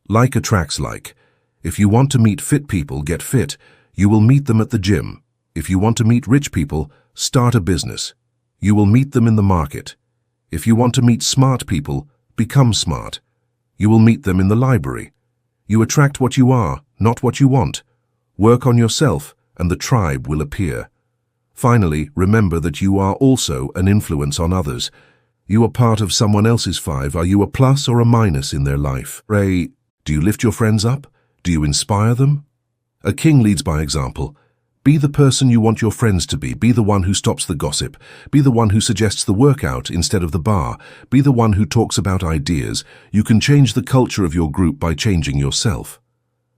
Like attracts like. If you want to meet fit people, get fit. You will meet them at the gym. If you want to meet rich people, start a business. You will meet them in the market. If you want to meet smart people, become smart. You will meet them in the library. You attract what you are, not what you want. Work on yourself, and the tribe will appear. Finally, remember that you are also an influence on others. You are part of someone else's 5. Are you a plus or a minus in their life? Ray, do you lift your friends up? Do you inspire them? A king leads by example. Be the person you want your friends to be. Be the one who stops the gossip. Be the one who suggests the workout instead of the bar. Be the one who talks about ideas. You can change the culture of your group by changing yourself.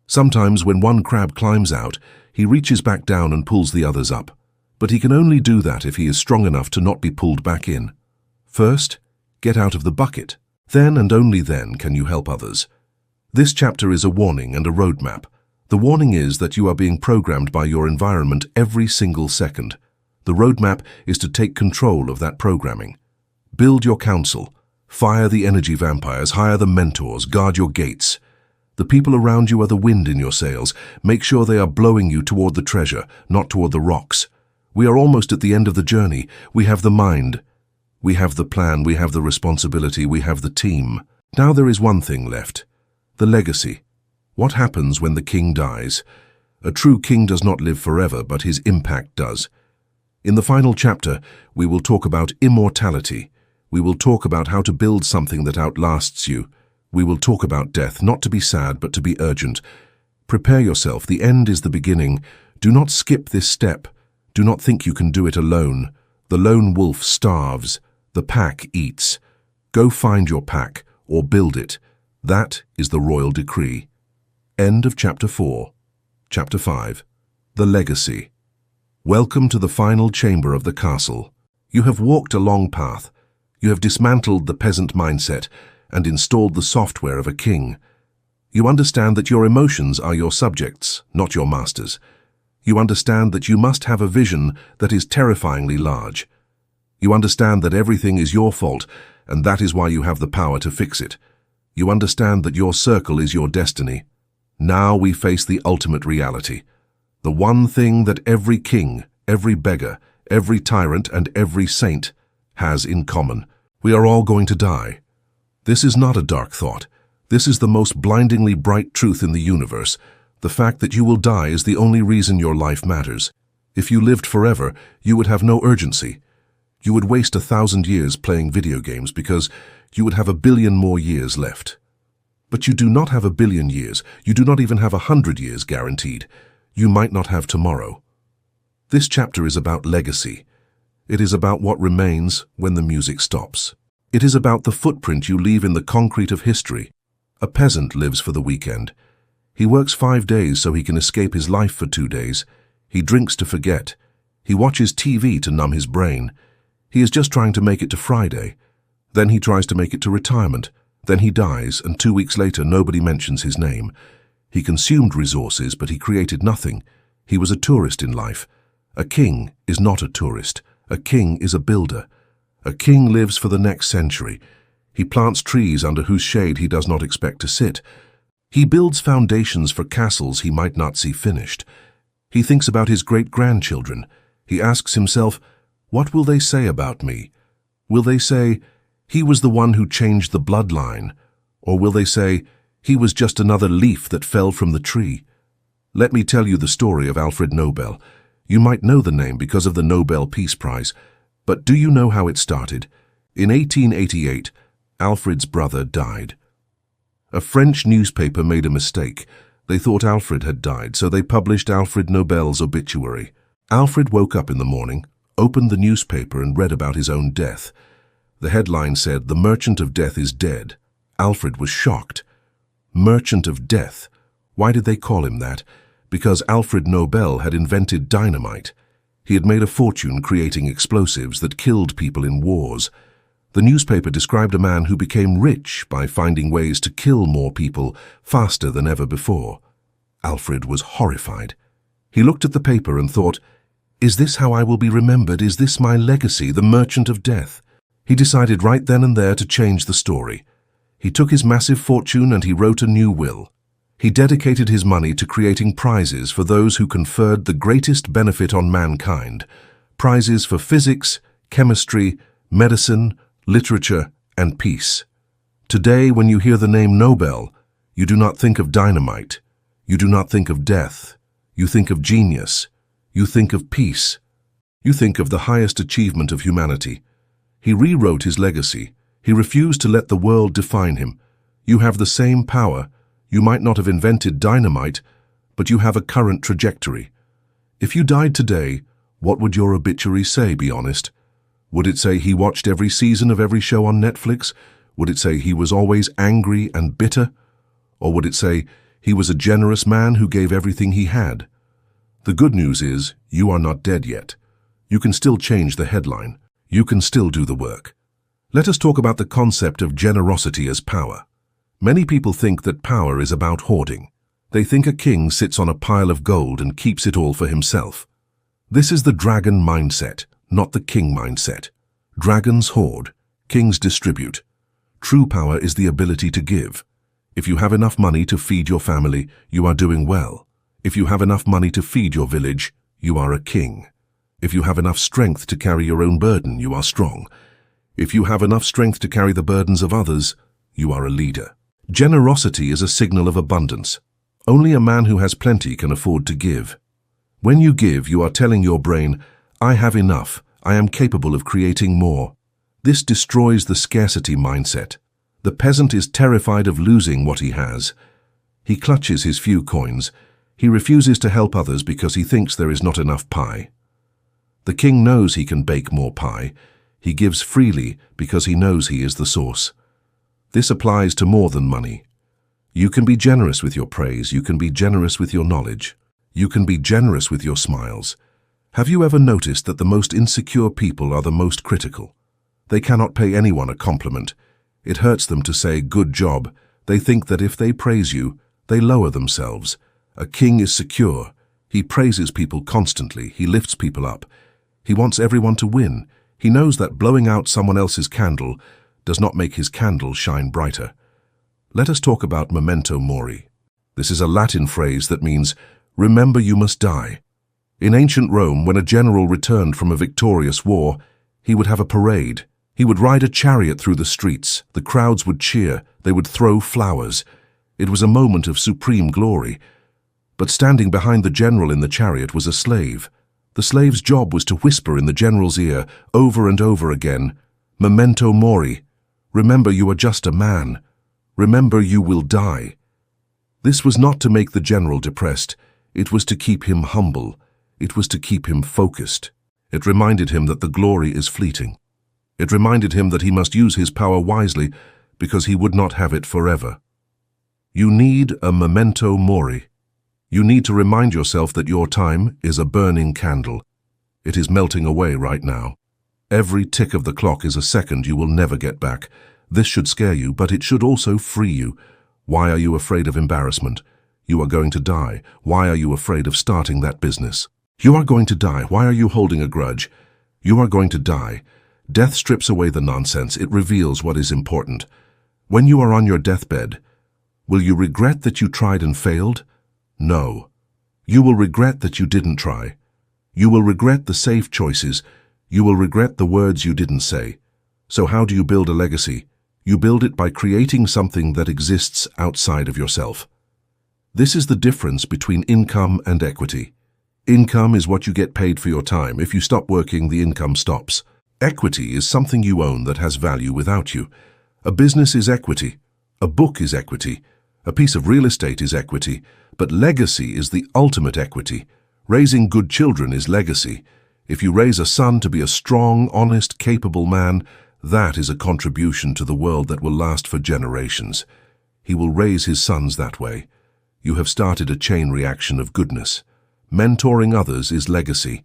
Sometimes when one crab climbs out, he reaches back down and pulls the others up. But he can only do that if he is strong enough to not be pulled back in. First, get out of the bucket. Then and only then can you help others. This chapter is a warning and a roadmap. The warning is that you are being programmed by your environment every single second. The roadmap is to take control of that programming. Build your council. Fire the energy vampires. Hire the mentors. Guard your gates. The people around you are the wind in your sails. Make sure they are blowing you toward the treasure, not toward the rocks. We are almost at the end of the journey. We have the mind. We have the plan. We have the responsibility. We have the team. Now there is one thing left. The legacy. What happens when the king dies? A true king does not live forever, but his impact does. In the final chapter, we will talk about immortality. We will talk about how to build something that outlasts you. We will talk about death, not to be sad, but to be urgent. Prepare yourself. The end is the beginning. Do not skip this step. Do not think you can do it alone. The lone wolf starves. The pack eats. Go find your pack, or build it. That is the royal decree. End of Chapter 4. Chapter 5. The Legacy. Welcome to the final chamber of the castle. You have walked a long path. You have dismantled the peasant mindset and installed the software of a king. You understand that your emotions are your subjects, not your masters. You understand that you must have a vision that is terrifyingly large. You understand that everything is your fault, and that is why you have the power to fix it. You understand that your circle is your destiny. Now we face the ultimate reality. The one thing that every king, every beggar, every tyrant, and every saint has in common. We are all going to die. This is not a dark thought. This is the most blindingly bright truth in the universe. The fact that you will die is the only reason your life matters. If you lived forever, you would have no urgency. You would waste 1,000 years playing video games because you would have 1 billion more years left. But you do not have 1,000,000,000 years. You do not even have 100 years guaranteed. You might not have tomorrow. This chapter is about legacy. It is about what remains when the music stops. It is about the footprint you leave in the concrete of history. A peasant lives for the weekend. He works 5 days so he can escape his life for 2 days. He drinks to forget. He watches TV to numb his brain. He is just trying to make it to Friday. Then he tries to make it to retirement. Then he dies, and 2 weeks later nobody mentions his name. He consumed resources, but he created nothing. He was a tourist in life. A king is not a tourist. A king is a builder. A king lives for the next century. He plants trees under whose shade he does not expect to sit. He builds foundations for castles he might not see finished. He thinks about his great-grandchildren. He asks himself, what will they say about me? Will they say, he was the one who changed the bloodline? Or will they say, he was just another leaf that fell from the tree? Let me tell you the story of Alfred Nobel. You might know the name because of the Nobel Peace Prize, but do you know how it started? In 1888, Alfred's brother died. A French newspaper made a mistake. They thought Alfred had died, so they published Alfred Nobel's obituary. Alfred woke up in the morning, opened the newspaper and read about his own death. The headline said, "The Merchant of Death is dead." Alfred was shocked. Merchant of Death. Why did they call him that? Because Alfred Nobel had invented dynamite. He had made a fortune creating explosives that killed people in wars. The newspaper described a man who became rich by finding ways to kill more people faster than ever before. Alfred was horrified. He looked at the paper and thought, is this how I will be remembered? Is this my legacy, the Merchant of Death? He decided right then and there to change the story. He took his massive fortune and he wrote a new will. He dedicated his money to creating prizes for those who conferred the greatest benefit on mankind. Prizes for physics, chemistry, medicine, literature, and peace. Today, when you hear the name Nobel, you do not think of dynamite. You do not think of death. You think of genius. You think of peace. You think of the highest achievement of humanity. He rewrote his legacy. He refused to let the world define him. You have the same power. You might not have invented dynamite, but you have a current trajectory. If you died today, what would your obituary say, be honest? Would it say he watched every season of every show on Netflix? Would it say he was always angry and bitter? Or would it say he was a generous man who gave everything he had? The good news is you are not dead yet. You can still change the headline. You can still do the work. Let us talk about the concept of generosity as power. Many people think that power is about hoarding. They think a king sits on a pile of gold and keeps it all for himself. This is the dragon mindset, not the king mindset. Dragons hoard, kings distribute. True power is the ability to give. If you have enough money to feed your family, you are doing well. If you have enough money to feed your village, you are a king. If you have enough strength to carry your own burden, you are strong. If you have enough strength to carry the burdens of others, you are a leader. Generosity is a signal of abundance. Only a man who has plenty can afford to give. When you give, you are telling your brain, I have enough, I am capable of creating more. This destroys the scarcity mindset. The peasant is terrified of losing what he has. He clutches his few coins. He refuses to help others because he thinks there is not enough pie. The king knows he can bake more pie. He gives freely because he knows he is the source. This applies to more than money. You can be generous with your praise. You can be generous with your knowledge. You can be generous with your smiles. Have you ever noticed that the most insecure people are the most critical? They cannot pay anyone a compliment. It hurts them to say, good job. They think that if they praise you, they lower themselves. A king is secure. He praises people constantly. He lifts people up. He wants everyone to win. He knows that blowing out someone else's candle does not make his candle shine brighter. Let us talk about memento mori. This is a Latin phrase that means, remember you must die. In ancient Rome, when a general returned from a victorious war, he would have a parade. He would ride a chariot through the streets. The crowds would cheer. They would throw flowers. It was a moment of supreme glory. But standing behind the general in the chariot was a slave. The slave's job was to whisper in the general's ear over and over again, memento mori. Remember you are just a man. Remember, you will die. This was not to make the general depressed. It was to keep him humble. It was to keep him focused. It reminded him that the glory is fleeting. It reminded him that he must use his power wisely because he would not have it forever. You need a memento mori. You need to remind yourself that your time is a burning candle. It is melting away right now. Every tick of the clock is a second you will never get back. This should scare you, but it should also free you. Why are you afraid of embarrassment? You are going to die. Why are you afraid of starting that business? You are going to die. Why are you holding a grudge? You are going to die. Death strips away the nonsense. It reveals what is important. When you are on your deathbed, will you regret that you tried and failed? No. You will regret that you didn't try. You will regret the safe choices. You will regret the words you didn't say. So how do you build a legacy? You build it by creating something that exists outside of yourself. This is the difference between income and equity. Income is what you get paid for your time. If you stop working, the income stops. Equity is something you own that has value without you. A business is equity. A book is equity. A piece of real estate is equity. But legacy is the ultimate equity. Raising good children is legacy. If you raise a son to be a strong, honest, capable man, that is a contribution to the world that will last for generations. He will raise his sons that way. You have started a chain reaction of goodness. Mentoring others is legacy.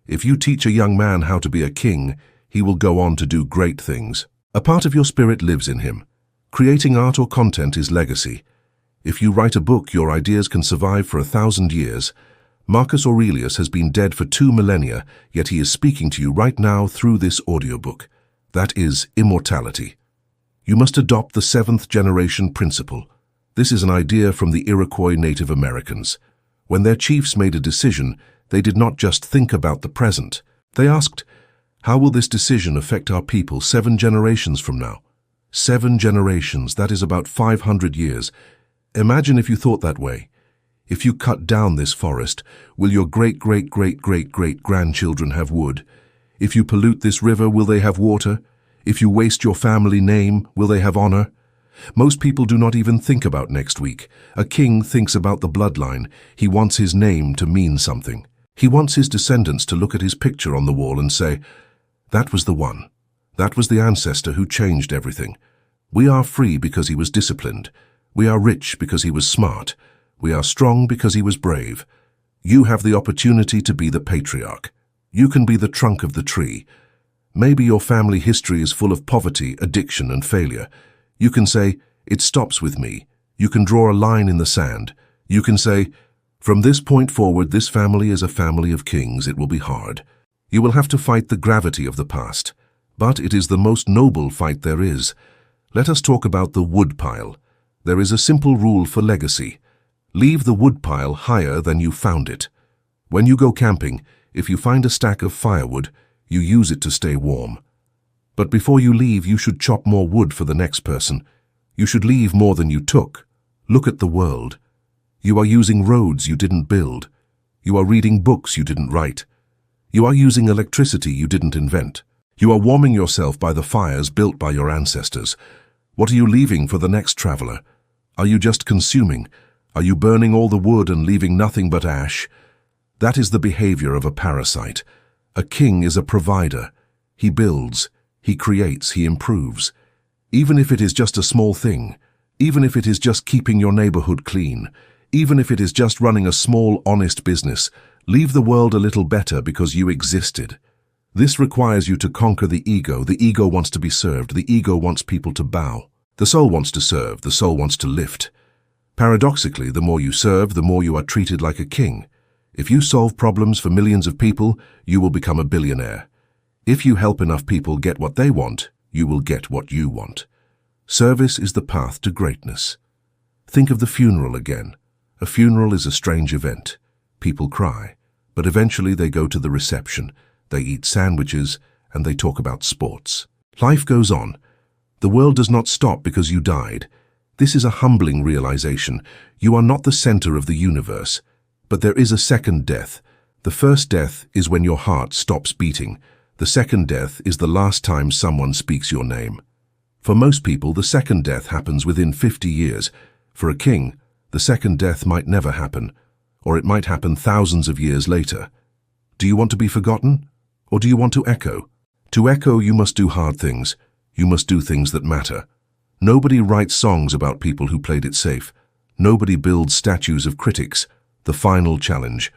If you teach a young man how to be a king, he will go on to do great things. A part of your spirit lives in him. Creating art or content is legacy. If you write a book, your ideas can survive for 1,000 years. Marcus Aurelius has been dead for 2 millennia, yet he is speaking to you right now through this audiobook. That is immortality. You must adopt the 7th generation principle. This is an idea from the Iroquois Native Americans. When their chiefs made a decision, they did not just think about the present. They asked, how will this decision affect our people 7 generations from now? 7 generations, that is about 500 years. Imagine if you thought that way. If you cut down this forest, will your great-great-great-great-grandchildren have wood? If you pollute this river, will they have water? If you waste your family name, will they have honor? Most people do not even think about next week. A king thinks about the bloodline. He wants his name to mean something. He wants his descendants to look at his picture on the wall and say, that was the one. That was the ancestor who changed everything. We are free because he was disciplined. We are rich because he was smart. We are strong because he was brave. You have the opportunity to be the patriarch. You can be the trunk of the tree. Maybe your family history is full of poverty, addiction, and failure. You can say, it stops with me. You can draw a line in the sand. You can say, from this point forward, this family is a family of kings. It will be hard. You will have to fight the gravity of the past. But it is the most noble fight there is. Let us talk about the woodpile. There is a simple rule for legacy. Leave the woodpile higher than you found it. When you go camping, if you find a stack of firewood, you use it to stay warm. But before you leave, you should chop more wood for the next person. You should leave more than you took. Look at the world. You are using roads you didn't build. You are reading books you didn't write. You are using electricity you didn't invent. You are warming yourself by the fires built by your ancestors. What are you leaving for the next traveler? Are you just consuming? Are you burning all the wood and leaving nothing but ash? That is the behavior of a parasite. A king is a provider. He builds, he creates, he improves. Even if it is just a small thing, even if it is just keeping your neighborhood clean, even if it is just running a small, honest business, leave the world a little better because you existed. This requires you to conquer the ego. The ego wants to be served. The ego wants people to bow. The soul wants to serve. The soul wants to lift. Paradoxically, the more you serve, the more you are treated like a king. If you solve problems for millions of people, you will become a billionaire. If you help enough people get what they want, you will get what you want. Service is the path to greatness. Think of the funeral again. A funeral is a strange event. People cry, but eventually they go to the reception. They eat sandwiches and they talk about sports. Life goes on. The world does not stop because you died. This is a humbling realization. You are not the center of the universe. But there is a second death. The first death is when your heart stops beating. The second death is the last time someone speaks your name. For most people, the second death happens within 50 years. For a king, the second death might never happen, or it might happen thousands of years later. Do you want to be forgotten, or do you want to echo? To echo, you must do hard things. You must do things that matter. Nobody writes songs about people who played it safe. Nobody builds statues of critics. The final challenge.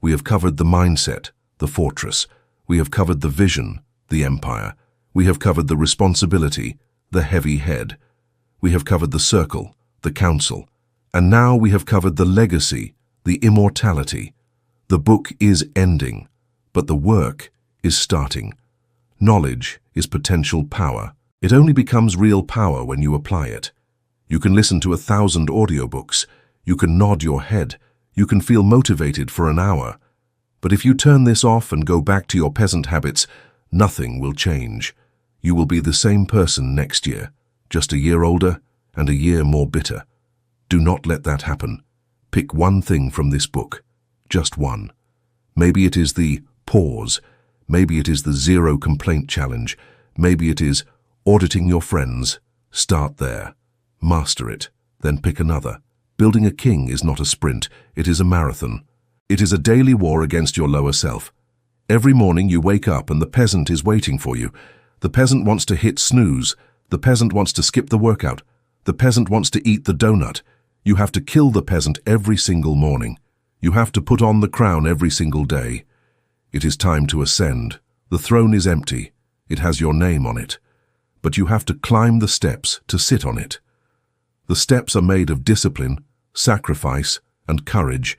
We have covered the mindset, the fortress. We have covered the vision, the empire. We have covered the responsibility, the heavy head. We have covered the circle, the council. And now we have covered the legacy, the immortality. The book is ending, but the work is starting. Knowledge is potential power. It only becomes real power when you apply it. You can listen to 1,000 audiobooks. You can nod your head. You can feel motivated for an hour. But if you turn this off and go back to your peasant habits, nothing will change. You will be the same person next year, just a year older and a year more bitter. Do not let that happen. Pick one thing from this book, just one. Maybe it is the pause. Maybe it is the zero complaint challenge. Maybe it is auditing your friends. Start there. Master it. Then pick another. Building a king is not a sprint. It is a marathon. It is a daily war against your lower self. Every morning you wake up and the peasant is waiting for you. The peasant wants to hit snooze. The peasant wants to skip the workout. The peasant wants to eat the donut. You have to kill the peasant every single morning. You have to put on the crown every single day. It is time to ascend. The throne is empty. It has your name on it. But you have to climb the steps to sit on it. The steps are made of discipline, sacrifice, and courage.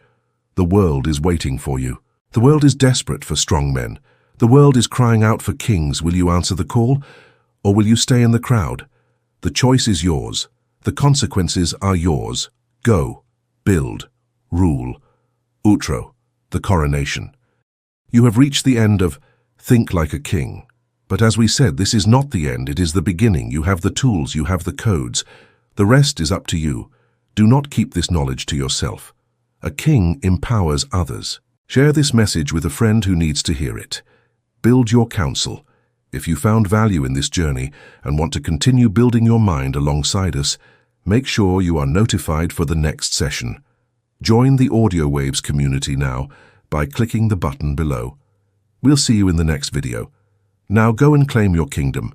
The world is waiting for you. The world is desperate for strong men. The world is crying out for kings. Will you answer the call, or will you stay in the crowd? The choice is yours. The consequences are yours. Go, build, rule. Outro, the coronation. You have reached the end of Think Like a King. But as we said, this is not the end, it is the beginning. You have the tools, you have the codes. The rest is up to you. Do not keep this knowledge to yourself. A king empowers others. Share this message with a friend who needs to hear it. Build your counsel. If you found value in this journey and want to continue building your mind alongside us, make sure you are notified for the next session. Join the Audio Waves community now by clicking the button below. We'll see you in the next video. Now go and claim your kingdom.